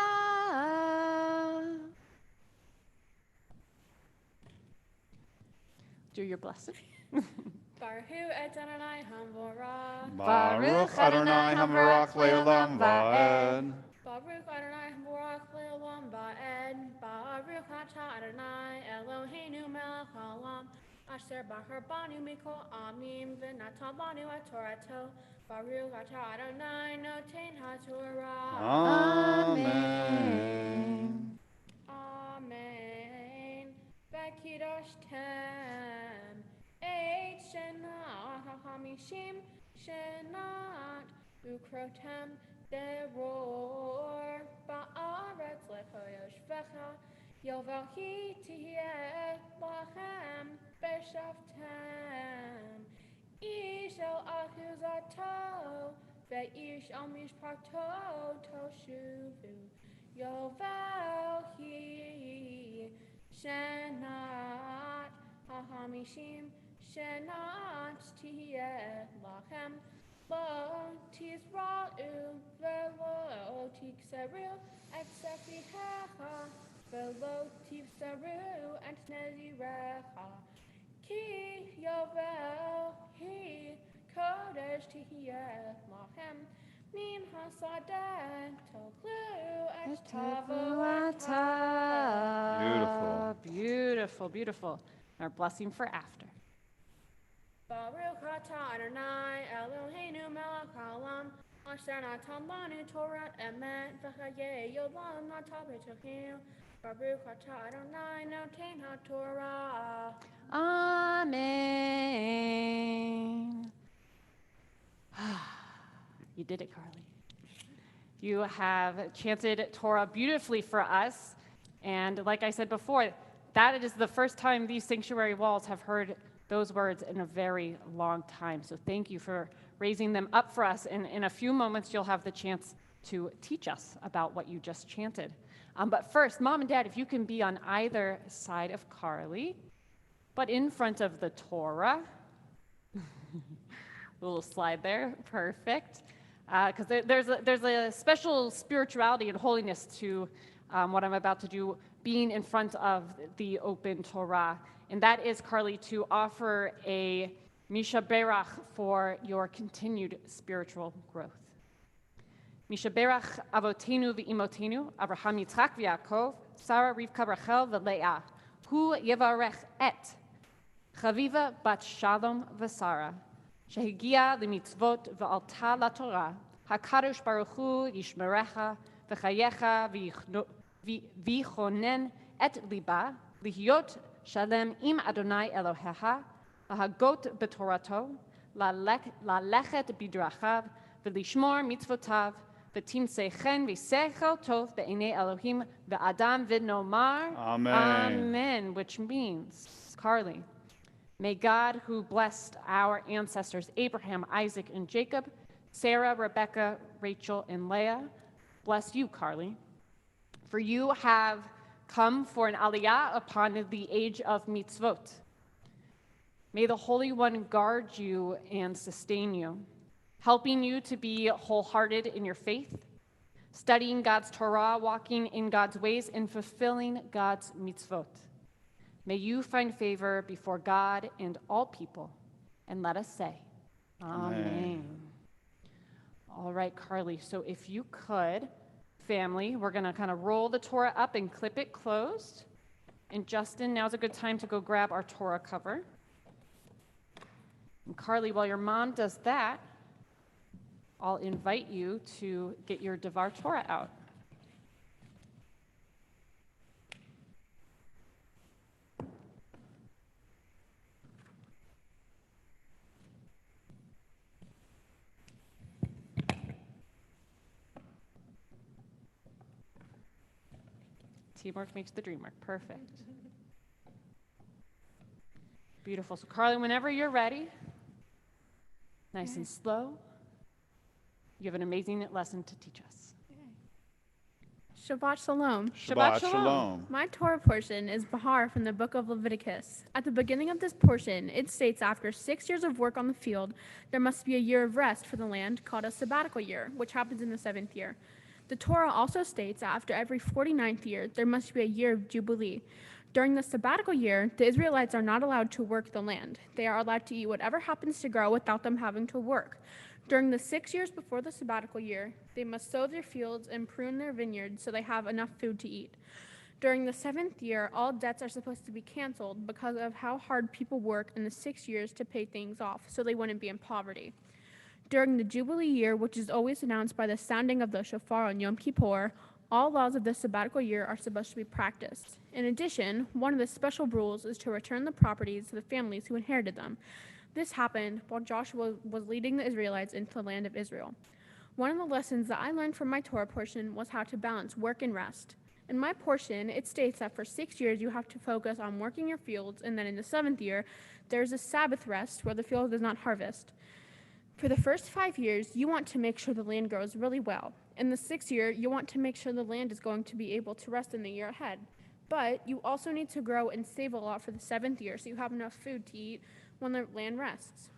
Do your blessing.
Baruch Adonai Hamvorah.
Baruch Adonai Hamvarach Le'olam Va'ed.
Baruch Adonai Hamvorach Le'olam Va'ed. Baruch Atah Adonai Eloheinu melech haolam. Asher bahar banu mikol amim v'natan banu ha'torato. Baruch Atah Adonai noten ha'torah.
Amen.
Amen. V'kidoshtem et shenat ha'hamishim shenat ukrotem deror ba'aretz lechoyoshvecha yovel hi tihyeh lachem b'shavtem ish el achuzato ve'ish el mishpato toshuvu yovel hi shenat ha'hamishim shenat tihyeh lachem lo tizra'u velo tikseru et sefihecha velo tivseru et nezirecha ki yovel hi kodesh tihyeh lachem min hasadeh toklu et tavuatah.
Beautiful.
Beautiful, beautiful. Our blessing for after.
Baruch atah Adonai Eloheinu melech haolam asher natan lanu Torat emet v'chayei olam nata b'tochenu. Baruch atah Adonai noten ha'torah.
Amen. You did it, Carly. You have chanted Torah beautifully for us. And like I said before, that is the first time these sanctuary walls have heard those words in a very long time. So thank you for raising them up for us. And in a few moments, you'll have the chance to teach us about what you just chanted. But first, Mom and Dad, if you can be on either side of Carly, but in front of the Torah. Little slide there, perfect. Because there's a special spirituality and holiness to what I'm about to do, being in front of the open Torah. And that is, Carly, to offer a Misha Berach for your continued spiritual growth. Misha Berach Avotenu v'Imotenu, Abraham, Yitzchak v'Yaakov, Sarah, Rivka, Rachel v'Leah, Hu Yevarech et Chaviva bat Shalom v'Sara, shehigia limitzvot v'alta laTorah, HaKadosh Baruch Hu yishmerecha v'chayecha v'chonen et liba, lihyot shalem im Adonai Elohecha, lahagot b'torato, lalechet bidrachav, v'lishmor mitzvotav, v'timsei chen v'sechel tov be'enei Elohim v'adam v'nomar.
Amen.
Amen, which means, Carly, may God, who blessed our ancestors Abraham, Isaac, and Jacob, Sarah, Rebecca, Rachel, and Leah, bless you, Carly. For you have come for an aliyah upon the age of mitzvot. May the Holy One guard you and sustain you, helping you to be wholehearted in your faith, studying God's Torah, walking in God's ways, and fulfilling God's mitzvot. May you find favor before God and all people. And let us say, Amen. All right, Carly, so if you could, family, we're going to kind of roll the Torah up and clip it closed. And Justin, now's a good time to go grab our Torah cover. And Carly, while your mom does that, I'll invite you to get your Devar Torah out. Teamwork makes the dream work. Perfect. Beautiful. So Carly, whenever you're ready, nice and slow, you have an amazing lesson to teach us.
Shabbat Shalom.
Shabbat Shalom.
My Torah portion is Bahar from the book of Leviticus. At the beginning of this portion, it states after 6 years of work on the field, there must be a year of rest for the land called a sabbatical year, which happens in the 7th year. The Torah also states that after every 49th year, there must be a year of Jubilee. During the sabbatical year, the Israelites are not allowed to work the land. They are allowed to eat whatever happens to grow without them having to work. During the 6 years before the sabbatical year, they must sow their fields and prune their vineyards so they have enough food to eat. During the 7th year, all debts are supposed to be canceled because of how hard people work in the 6 years to pay things off so they wouldn't be in poverty. During the Jubilee year, which is always announced by the sounding of the shofar on Yom Kippur, all laws of the sabbatical year are supposed to be practiced. In addition, one of the special rules is to return the properties to the families who inherited them. This happened while Joshua was leading the Israelites into the land of Israel. One of the lessons that I learned from my Torah portion was how to balance work and rest. In my portion, it states that for 6 years you have to focus on working your fields, and then in the 7th year, there's a Sabbath rest where the field does not harvest. For the first 5 years, you want to make sure the land grows really well. In the 6th year, you want to make sure the land is going to be able to rest in the year ahead. But you also need to grow and save a lot for the 7th year so you have enough food to eat when the land rests.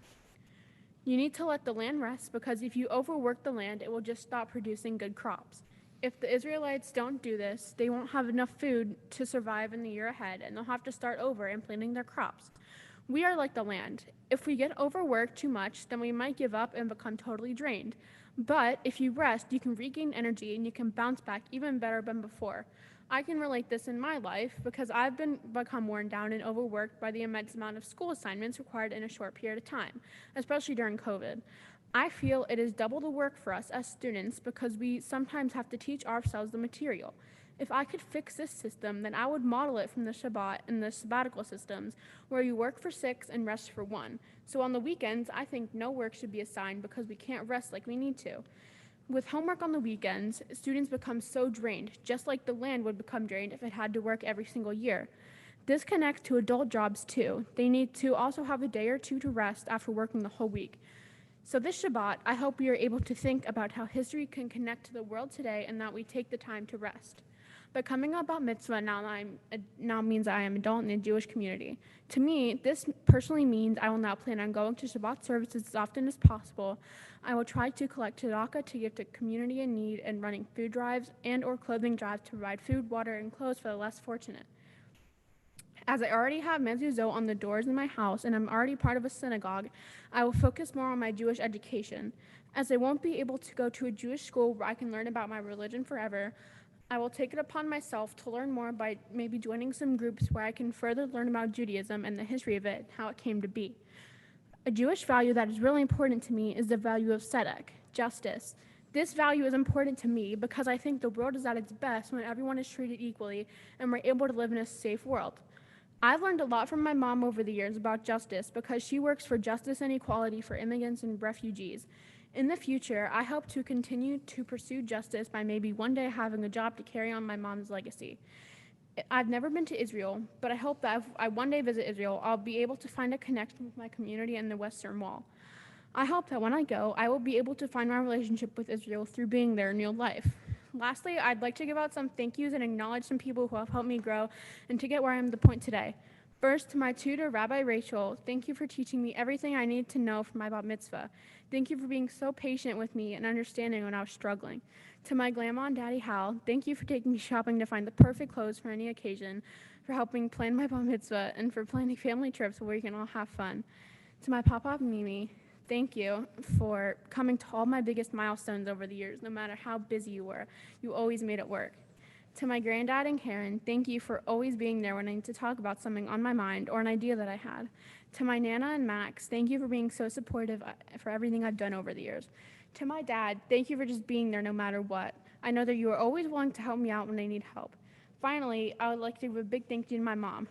You need to let the land rest because if you overwork the land, it will just stop producing good crops. If the Israelites don't do this, they won't have enough food to survive in the year ahead, and they'll have to start over and planting their crops. We are like the land. If we get overworked too much, then we might give up and become totally drained. But if you rest, you can regain energy and you can bounce back even better than before. I can relate this in my life because I've become worn down and overworked by the immense amount of school assignments required in a short period of time, especially during COVID. I feel it is double the work for us as students because we sometimes have to teach ourselves the material. If I could fix this system, then I would model it from the Shabbat and the sabbatical systems, where you work for 6 and rest for 1. So on the weekends, I think no work should be assigned because we can't rest like we need to. With homework on the weekends, students become so drained, just like the land would become drained if it had to work every single year. This connects to adult jobs too. They need to also have a day or two to rest after working the whole week. So this Shabbat, I hope we are able to think about how history can connect to the world today and that we take the time to rest. Becoming a bat mitzvah now means I am adult in the Jewish community. To me, this personally means I will now plan on going to Shabbat services as often as possible. I will try to collect tzedakah to give to community in need and running food drives and or clothing drives to provide food, water, and clothes for the less fortunate. As I already have mezuzot on the doors in my house and I'm already part of a synagogue, I will focus more on my Jewish education. As I won't be able to go to a Jewish school where I can learn about my religion forever, I will take it upon myself to learn more by maybe joining some groups where I can further learn about Judaism and the history of it, how it came to be. A Jewish value that is really important to me is the value of tzedek, justice. This value is important to me because I think the world is at its best when everyone is treated equally and we're able to live in a safe world. I've learned a lot from my mom over the years about justice because she works for justice and equality for immigrants and refugees. In the future, I hope to continue to pursue justice by maybe one day having a job to carry on my mom's legacy. I've never been to Israel, but I hope that if I one day visit Israel, I'll be able to find a connection with my community and the Western Wall. I hope that when I go, I will be able to find my relationship with Israel through being there in real life. Lastly, I'd like to give out some thank yous and acknowledge some people who have helped me grow and to get where I am at the point today. First, to my tutor, Rabbi Rachel, thank you for teaching me everything I need to know for my bat mitzvah. Thank you for being so patient with me and understanding when I was struggling. To my grandma and daddy, Hal, thank you for taking me shopping to find the perfect clothes for any occasion, for helping plan my bat mitzvah, and for planning family trips where we can all have fun. To my papa, Mimi, thank you for coming to all my biggest milestones over the years. No matter how busy you were, you always made it work. To my granddad and Karen, thank you for always being there when I need to talk about something on my mind or an idea that I had. To my Nana and Max, thank you for being so supportive for everything I've done over the years. To my dad, thank you for just being there no matter what. I know that you are always willing to help me out when I need help. Finally, I would like to give a big thank you to my mom.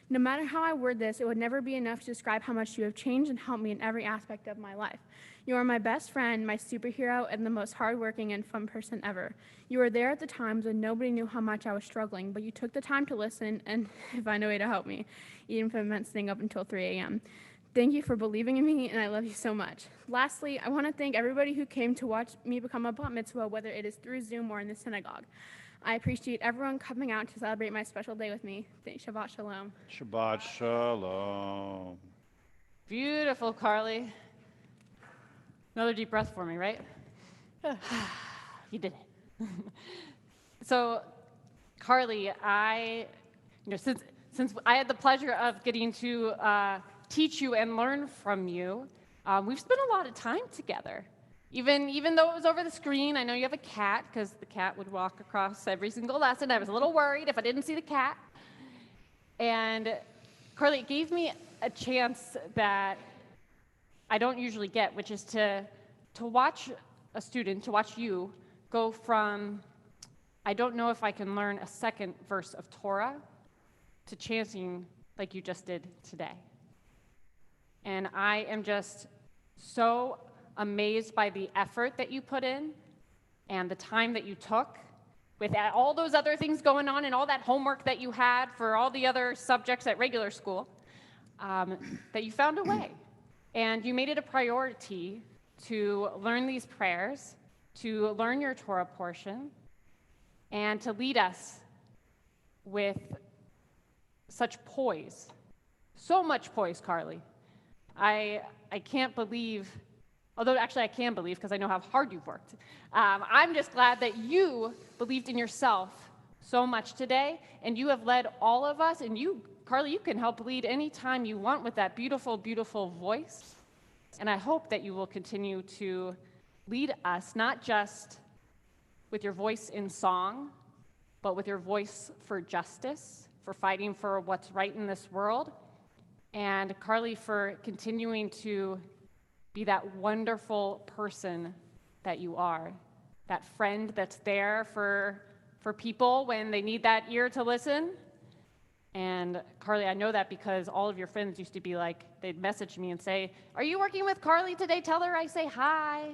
No matter how I word this, it would never be enough to describe how much you have changed and helped me in every aspect of my life. You are my best friend, my superhero, and the most hardworking and fun person ever. You were there at the times when nobody knew how much I was struggling, but you took the time to listen and find a way to help me, even if it meant staying up until 3 a.m. Thank you for believing in me, and I love you so much. Lastly, I want to thank everybody who came to watch me become a bat mitzvah, whether it is through Zoom or in the synagogue. I appreciate everyone coming out to celebrate my special day with me. Shabbat shalom.
Shabbat shalom.
Beautiful, Carly. Another deep breath for me, right? You did it. So, Carly, since I had the pleasure of getting to teach you and learn from you, we've spent a lot of time together. Even though it was over the screen, I know you have a cat, because the cat would walk across every single lesson. I was a little worried if I didn't see the cat. And Carly, it gave me a chance that I don't usually get, which is to watch a student, to watch you go from, I don't know if I can learn a second verse of Torah, to chanting like you just did today. And I am just so amazed by the effort that you put in and the time that you took with all those other things going on and all that homework that you had for all the other subjects at regular school, that you found a way. And you made it a priority to learn these prayers, to learn your Torah portion, and to lead us with such poise. So much poise, Carly. I can't believe, although actually I can believe because I know how hard you've worked. I'm just glad that you believed in yourself so much today, and you have led all of us, and you, Carly, you can help lead any time you want with that beautiful, beautiful voice. And I hope that you will continue to lead us, not just with your voice in song, but with your voice for justice, for fighting for what's right in this world. And Carly, for continuing to be that wonderful person that you are, that friend that's there for people when they need that ear to listen. And Carly, I know that because all of your friends used to be like, they'd message me and say, "Are you working with Carly today? Tell her I say hi."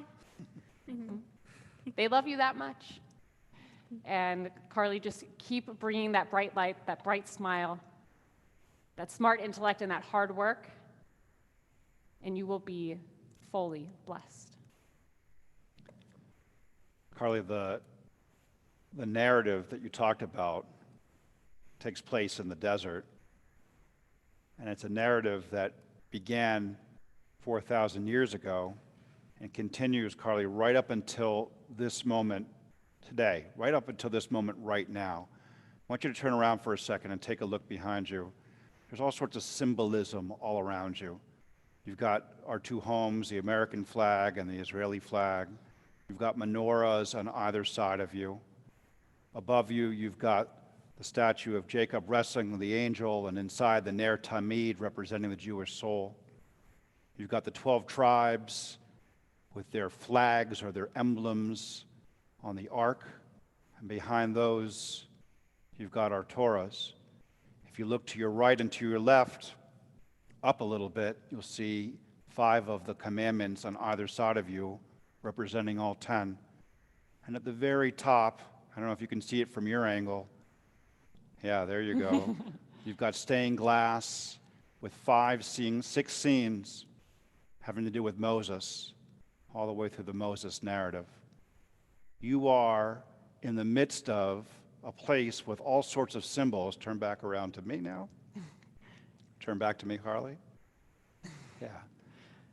They love you that much. And Carly, just keep bringing that bright light, that bright smile, that smart intellect, and that hard work, and you will be fully blessed.
Carly, the narrative that you talked about takes place in the desert, and it's a narrative that began 4,000 years ago and continues, Carly, right up until this moment today, right up until this moment right now. I want you to turn around for a second and take a look behind you. There's all sorts of symbolism all around you. You've got our two homes, the American flag and the Israeli flag. You've got menorahs on either side of you. Above you, you've got the statue of Jacob wrestling with the angel, and inside the Ner Tamid representing the Jewish soul. You've got the 12 tribes with their flags or their emblems on the ark, and behind those, you've got our Torahs. If you look to your right and to your left, up a little bit, you'll see 5 of the commandments on either side of you, representing all 10. And at the very top, I don't know if you can see it from your angle. Yeah, there you go. You've got stained glass with 6 scenes having to do with Moses, all the way through the Moses narrative. You are in the midst of a place with all sorts of symbols. Turn back around to me now. Turn back to me, Harley. Yeah.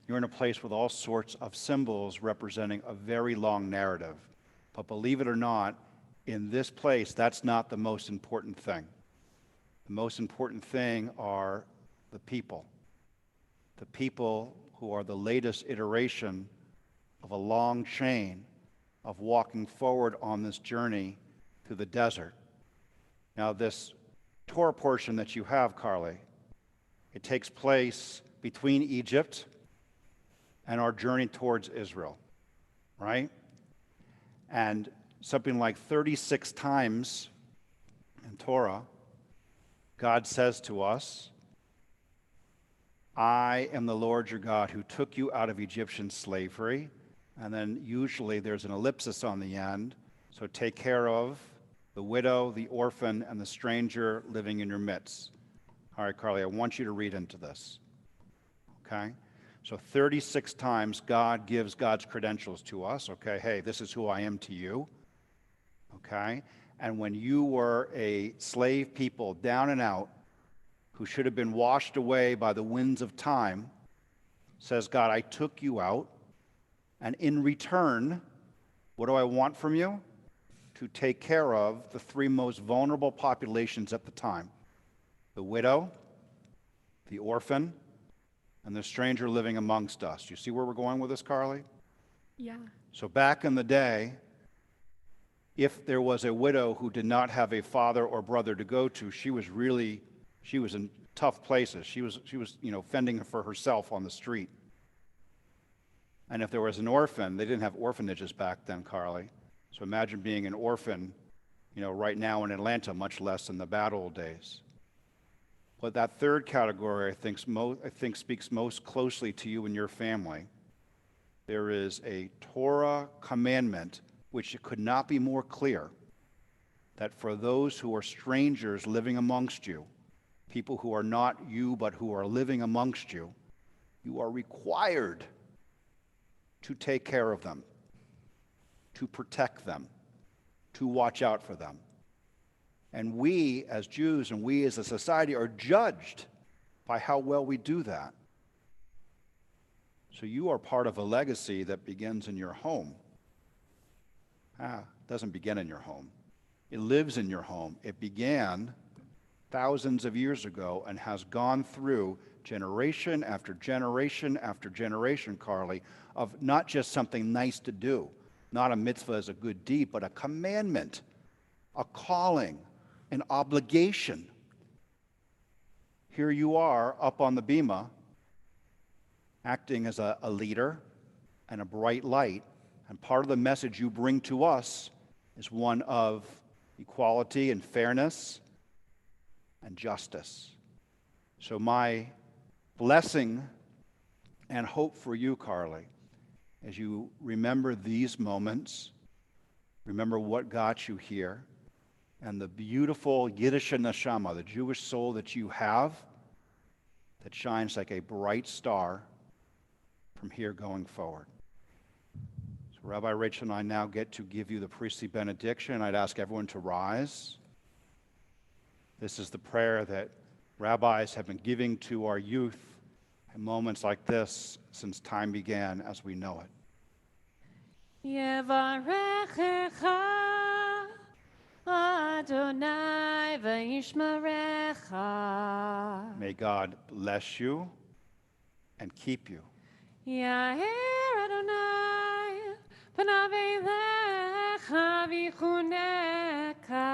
You're in a place with all sorts of symbols representing a very long narrative. But believe it or not, in this place, that's not the most important thing. The most important thing are the people. The people who are the latest iteration of a long chain of walking forward on this journey through the desert. Now, this Torah portion that you have, Carly, it takes place between Egypt and our journey towards Israel, right? And something like 36 times in Torah, God says to us, I am the Lord your God who took you out of Egyptian slavery. And then usually there's an ellipsis on the end. So take care of the widow, the orphan, and the stranger living in your midst. All right, Carly, I want you to read into this. Okay? So 36 times God gives God's credentials to us. Okay, hey, this is who I am to you. Okay? And when you were a slave people, down and out, who should have been washed away by the winds of time, says God, I took you out, and in return, what do I want from you? To take care of the 3 most vulnerable populations at the time: the widow, the orphan, and the stranger living amongst us. You see where we're going with this, Carly?
Yeah.
So back in the day, if there was a widow who did not have a father or brother to go to, she was in tough places. She was fending for herself on the street. And if there was an orphan, they didn't have orphanages back then, Carly. So imagine being an orphan, right now in Atlanta, much less in the bad old days. But that third category, I think speaks most closely to you and your family. There is a Torah commandment which it could not be more clear, that for those who are strangers living amongst you, people who are not you but who are living amongst you, you are required to take care of them, to protect them, to watch out for them. And we as Jews and we as a society are judged by how well we do that. So you are part of a legacy that begins in your home. It doesn't begin in your home. It lives in your home. It began thousands of years ago and has gone through generation after generation after generation, Carly, of not just something nice to do, not a mitzvah as a good deed, but a commandment, a calling, an obligation. Here you are up on the bima, acting as a leader and a bright light, and part of the message you bring to us is one of equality and fairness and justice. So my blessing and hope for you, Carly, as you remember these moments, remember what got you here, and the beautiful Yiddish neshama, the Jewish soul that you have, that shines like a bright star from here going forward. So Rabbi Rachel and I now get to give you the priestly benediction. I'd ask everyone to rise. This is the prayer that rabbis have been giving to our youth in moments like this since time began as we know it.
Yevarechecha Adonai v'yishmerecha.
May God bless you and keep you.
Yair Adonai panav elecha vichuneka.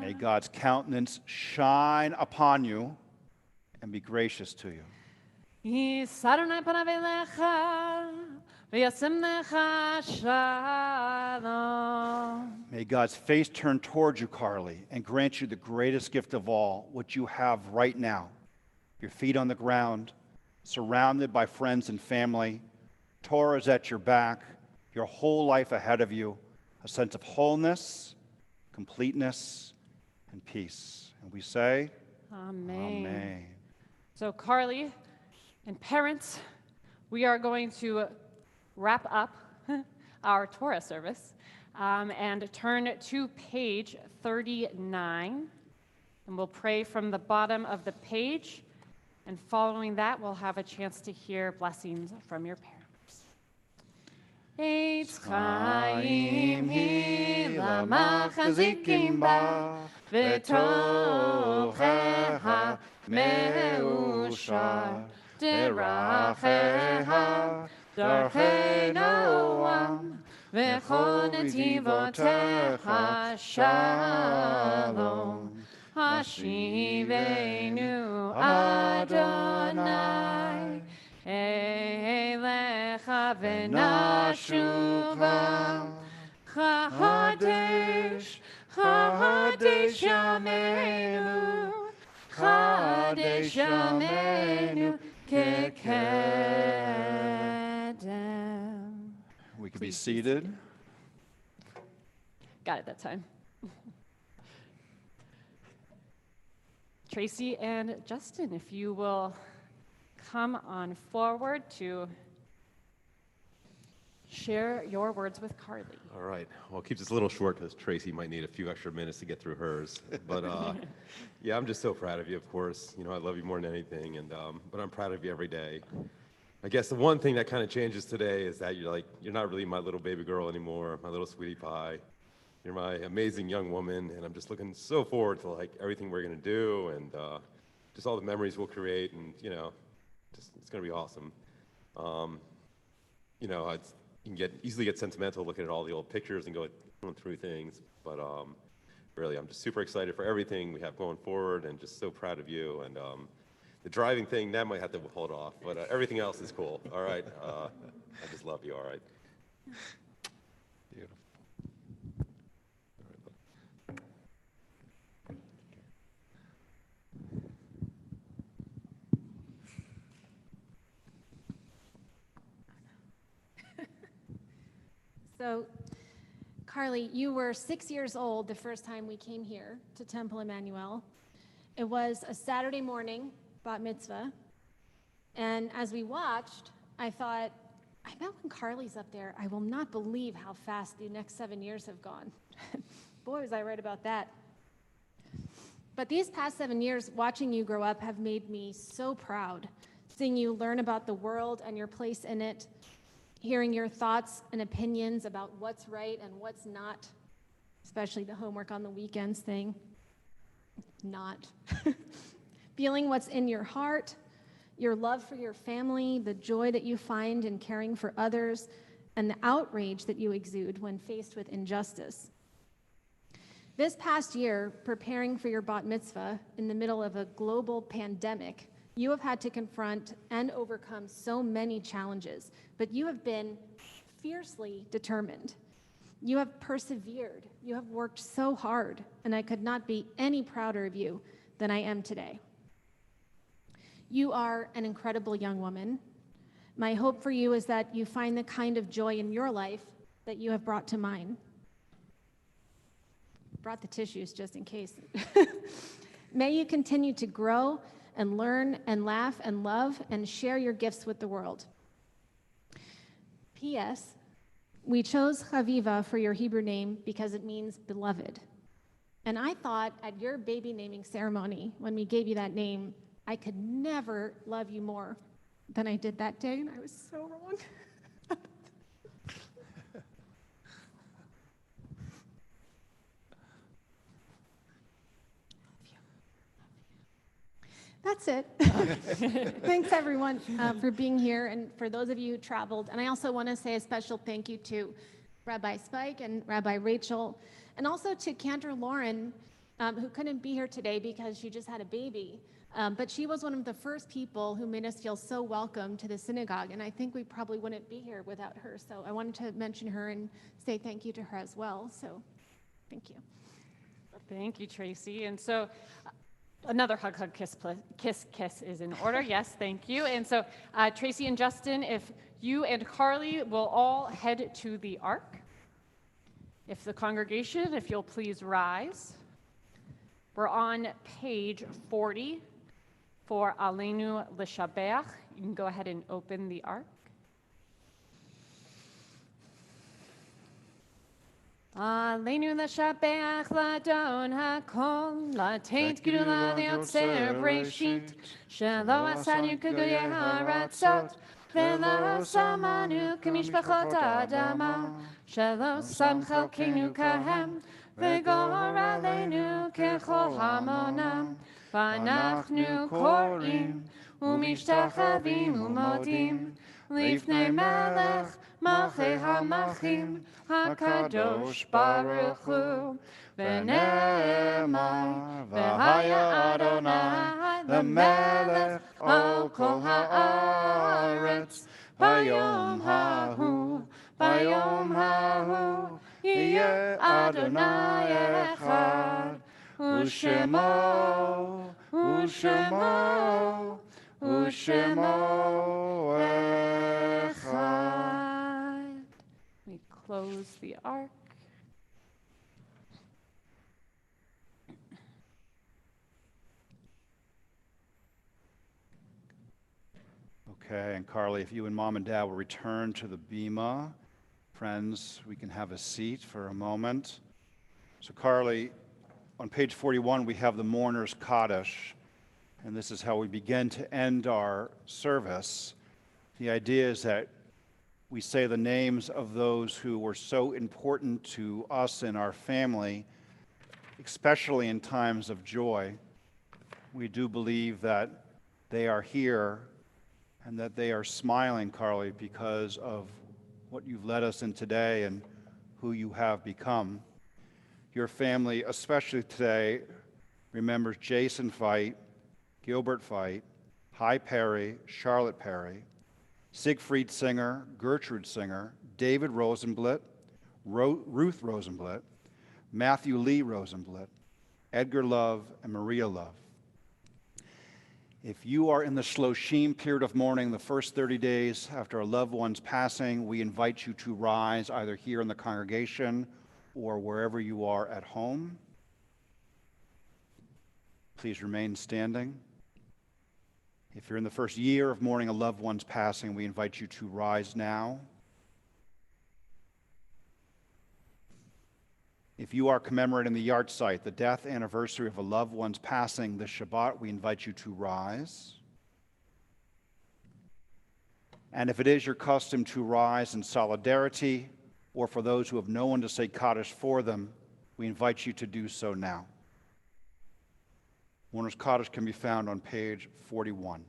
May God's countenance shine upon you and be gracious to you.
Yisar Adonai panav elecha v'yasem lecha shalom.
May God's face turn towards you, Carly, and grant you the greatest gift of all, what you have right now. Your feet on the ground, surrounded by friends and family, Torah is at your back, your whole life ahead of you, a sense of wholeness, completeness, and peace. And we say,
Amen.
Amen.
So Carly and parents, we are going to wrap up our Torah service and turn to page 39. And we'll pray from the bottom of the page. And following that, we'll have a chance to hear blessings from your parents. Eitz Chaim hi lamachzikim ba v'tocheha meushar deracheha darchei noam v'chol netivotecha shalom Hashivenu Adonai Elecha v'nashuva Chadesh Chadesh Yameinu Chadesh Yameinu Kekedem.
We can be seated.
Got it that time. Tracy and Justin, if you will come on forward to share your words with Carly.
All right. Well, I'll keep this a little short because Tracy might need a few extra minutes to get through hers. But yeah, I'm just so proud of you, of course. You know, I love you more than anything, and but I'm proud of you every day. I guess the one thing that kind of changes today is that you're not really my little baby girl anymore, my little sweetie pie. You're my amazing young woman, and I'm just looking so forward to like everything we're gonna do, and just all the memories we'll create, and you know, it's gonna be awesome. You know, you can easily get sentimental looking at all the old pictures and going through things, but really, I'm just super excited for everything we have going forward, and just so proud of you. And the driving thing, that might have to hold off, but everything else is cool. All right, I just love you. All right.
Beautiful.
So, Carly, you were 6 years old the first time we came here to Temple Emanu-El. It was a Saturday morning, bat mitzvah, and as we watched, I thought, I bet when Carly's up there, I will not believe how fast the next 7 years have gone. Boy, was I right about that. But these past 7 years, watching you grow up have made me so proud, seeing you learn about the world and your place in it, hearing your thoughts and opinions about what's right and what's not, especially the homework on the weekends thing. Not. Feeling what's in your heart, your love for your family, the joy that you find in caring for others, and the outrage that you exude when faced with injustice. This past year, preparing for your bat mitzvah in the middle of a global pandemic, you have had to confront and overcome so many challenges, but you have been fiercely determined. You have persevered. You have worked so hard, and I could not be any prouder of you than I am today. You are an incredible young woman. My hope for you is that you find the kind of joy in your life that you have brought to mine. Brought the tissues just in case. May you continue to grow and learn and laugh and love and share your gifts with the world. P.S. We chose Chaviva for your Hebrew name because it means beloved. And I thought at your baby naming ceremony, when we gave you that name, I could never love you more than I did that day, and I was so wrong. That's it. Thanks, everyone, for being here, and for those of you who traveled. And I also want to say a special thank you to Rabbi Spike and Rabbi Rachel, and also to Cantor Lauren, who couldn't be here today because she just had a baby. But she was one of the first people who made us feel so welcome to the synagogue, and I think we probably wouldn't be here without her. So I wanted to mention her and say thank you to her as well. So thank you.
Thank you, Tracy. And so another hug, hug, kiss, kiss, kiss is in order. Yes, thank you. And so Tracy and Justin, if you and Carly will all head to the ark. If the congregation, if you'll please rise. We're on page 40 for Emanu-El. You can go ahead and open the ark. Emanu-El ladon hakol, latent gdula yotzer breshit, shelo asanu k'goyei haratzot, velo samanu k'mishpachot adama, shelo sam chelkeinu kahem, v'gor aleinu kechol hamonam, v'anachnu korim, u'mishtachavim u'modim, lifnei melech malchei hamachim, HaKadosh Baruch Hu, v'ne'emar, v'haya Adonai, l'melech al kol ha'aretz, bayom ha'hu, yeh Adonai echad, u'shemo echad. We close the ark.
Okay, and Carly, if you and Mom and Dad will return to the bima, friends, we can have a seat for a moment. So Carly, on page 41, we have the mourner's Kaddish, and this is how we begin to end our service. The idea is that we say the names of those who were so important to us and our family, especially in times of joy. We do believe that they are here and that they are smiling, Carly, because of what you've led us in today and who you have become. Your family, especially today, remembers Jason Veit, Gilbert Veit, Hy Perry, Charlotte Perry, Siegfried Singer, Gertrude Singer, David Rosenblit, Ruth Rosenblit, Matthew Lee Rosenblit, Edgar Love, and Maria Love. If you are in the Shloshim period of mourning, the first 30 days after a loved one's passing, we invite you to rise either here in the congregation or wherever you are at home. Please remain standing. If you're in the first year of mourning a loved one's passing, we invite you to rise now. If you are commemorating the yahrzeit, the death anniversary of a loved one's passing this Shabbat, we invite you to rise. And if it is your custom to rise in solidarity, or for those who have no one to say Kaddish for them, we invite you to do so now. Mourner's Kaddish can be found on page 41.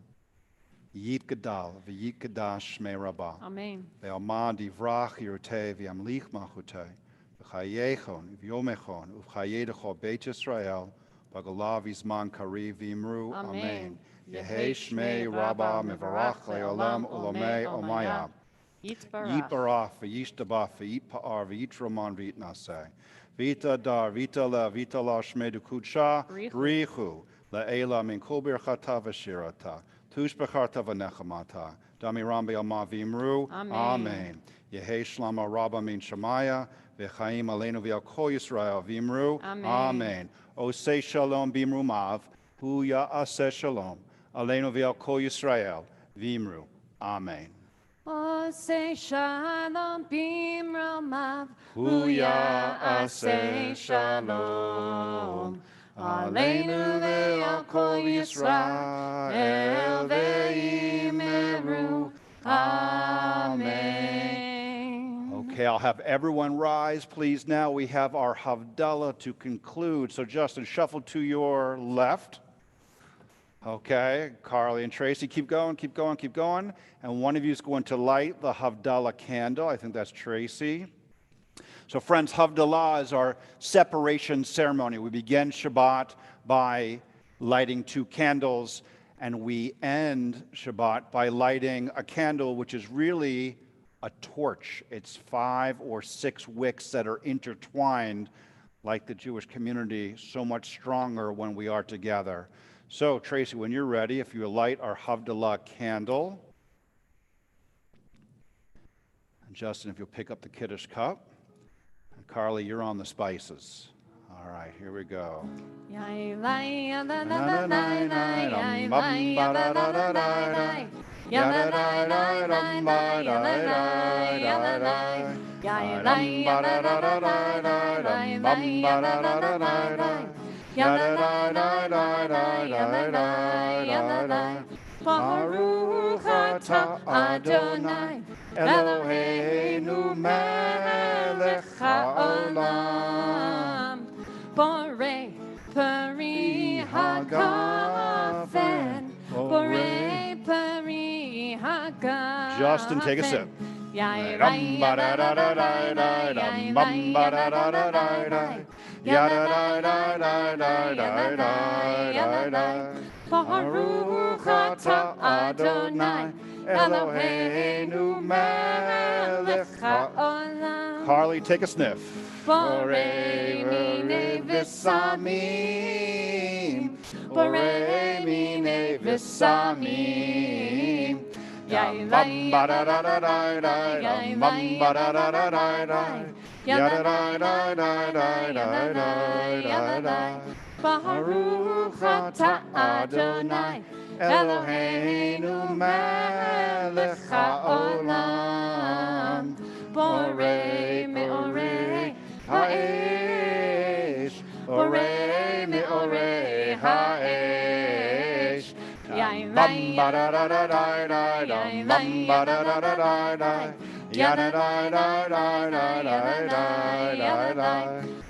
Yit Gadal, v'yit Gadash Shmei Rabbah.
Amen.
Ve'alma divrach yirutei v'yamlich malchutei. V'chayechon v'yomechon uv'chayedecho Beit Yisrael v'galav izman kariv v'imru. Amen. Yehei Shmei Rabbah mevarach le'olam ulamei omayam. Yitbarach v'yishtabach v'yitpa'ar v'yitroman v'yitnaseh. Vita dar, vita la shmei dukudsha, brichu, la'ela min kol birchata v'shirata, tushbecharta v'nechamata, damiram be'alma v'imru, amen. Yehei shlama rabba min shamaya, v'chaim aleinu v'al kol Yisrael v'imru, amen. Osei shalom b'imru mav, hu ya'aseh shalom, aleinu v'al kol Yisrael v'imru, amen.
Osei shalom bimromav,
hu ya'aseh shalom, aleinu ve'al kol Yisrael ve'imru, amen. Okay, I'll have everyone rise, please. Now we have our Havdalah to conclude. So Justin, shuffle to your left. Okay, Carly and Tracy, keep going, keep going, keep going. And one of you is going to light the Havdalah candle. I think that's Tracy. So friends, Havdalah is our separation ceremony. We begin Shabbat by lighting 2 candles, and we end Shabbat by lighting a candle which is really a torch. It's 5 or 6 wicks that are intertwined, like the Jewish community, so much stronger when we are together. So Tracy, when you're ready, if you light our Havdalah candle, and Justin, if you'll pick up the Kiddush cup. And Carly, you're on the spices. All right, here we go. Baruch atah Adonai Eloheinu melech haolam
Borei peri hagafen, borei peri hagafen.
Justin, take a sip. Baruch atah Adonai Eloheinu melech haolam. Carly, take a sniff.
Borei mine v'samim, borei mine v'samim.
Baruch atah Adonai Eloheinu melech haolam.
Borei me'orei ha'esh, borei me'orei ha'esh.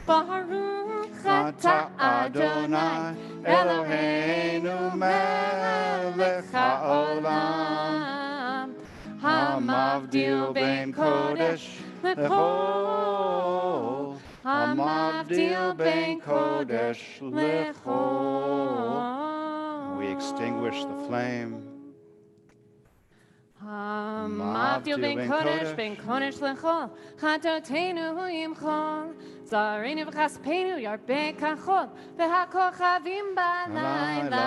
Baruch
atah Adonai Eloheinu melech haolam. Hamavdil ben kodesh lechol, hamavdil ben kodesh lechol. We extinguish the flame.
Hamavdil ben kodesh lechol, chatoteinu yimchol, zarenu v'chaspenu yarbe kachol, v'hakochavim b'alayla.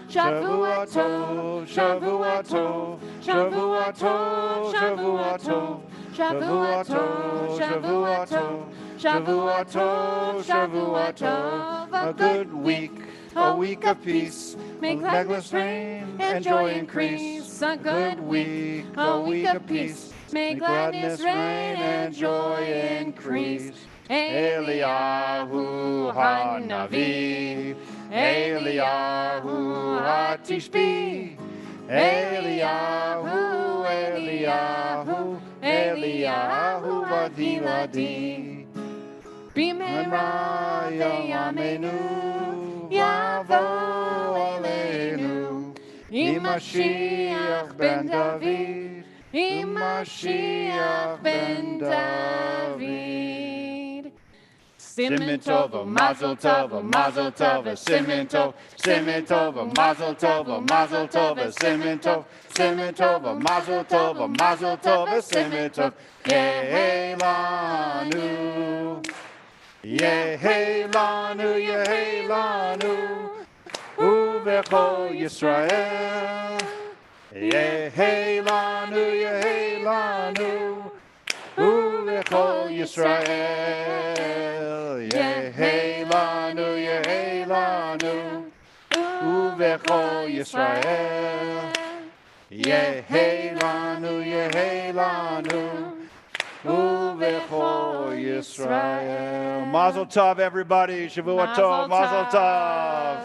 Shavua tov, shavua tov, shavua tov, shavua tov, shavua tov, shavua tov, shavua tov, shavua tov.
A good week, a week of peace,
Make gladness reign and joy increase. A good week, a week of peace. May gladness reign and joy increase.
Eliyahu Hanavi, Eliyahu Hatishbi, Eliyahu, Eliyahu, Eliyahu Vadiladi.
Bimera yamenu, yavo aleinu. Imashiach ben David, Imashiach ben David.
Siman tov, mazel tov, mazel tov, siman tov, siman tov, mazel tov, mazel tov, siman tov, siman tov, mazel tov, mazel tov, siman tov. Yehelanu, Yehelanu, Yehelanu, Uvechol Yisrael. Yehelanu, Yehelanu, Uvechol Yisrael. Yehelanu, Yehelanu, Uvechol Yisrael. Yehelanu, Yehelanu, Uvechol Yisrael. Mazel tov, everybody. Shavua tov. Mazel tov.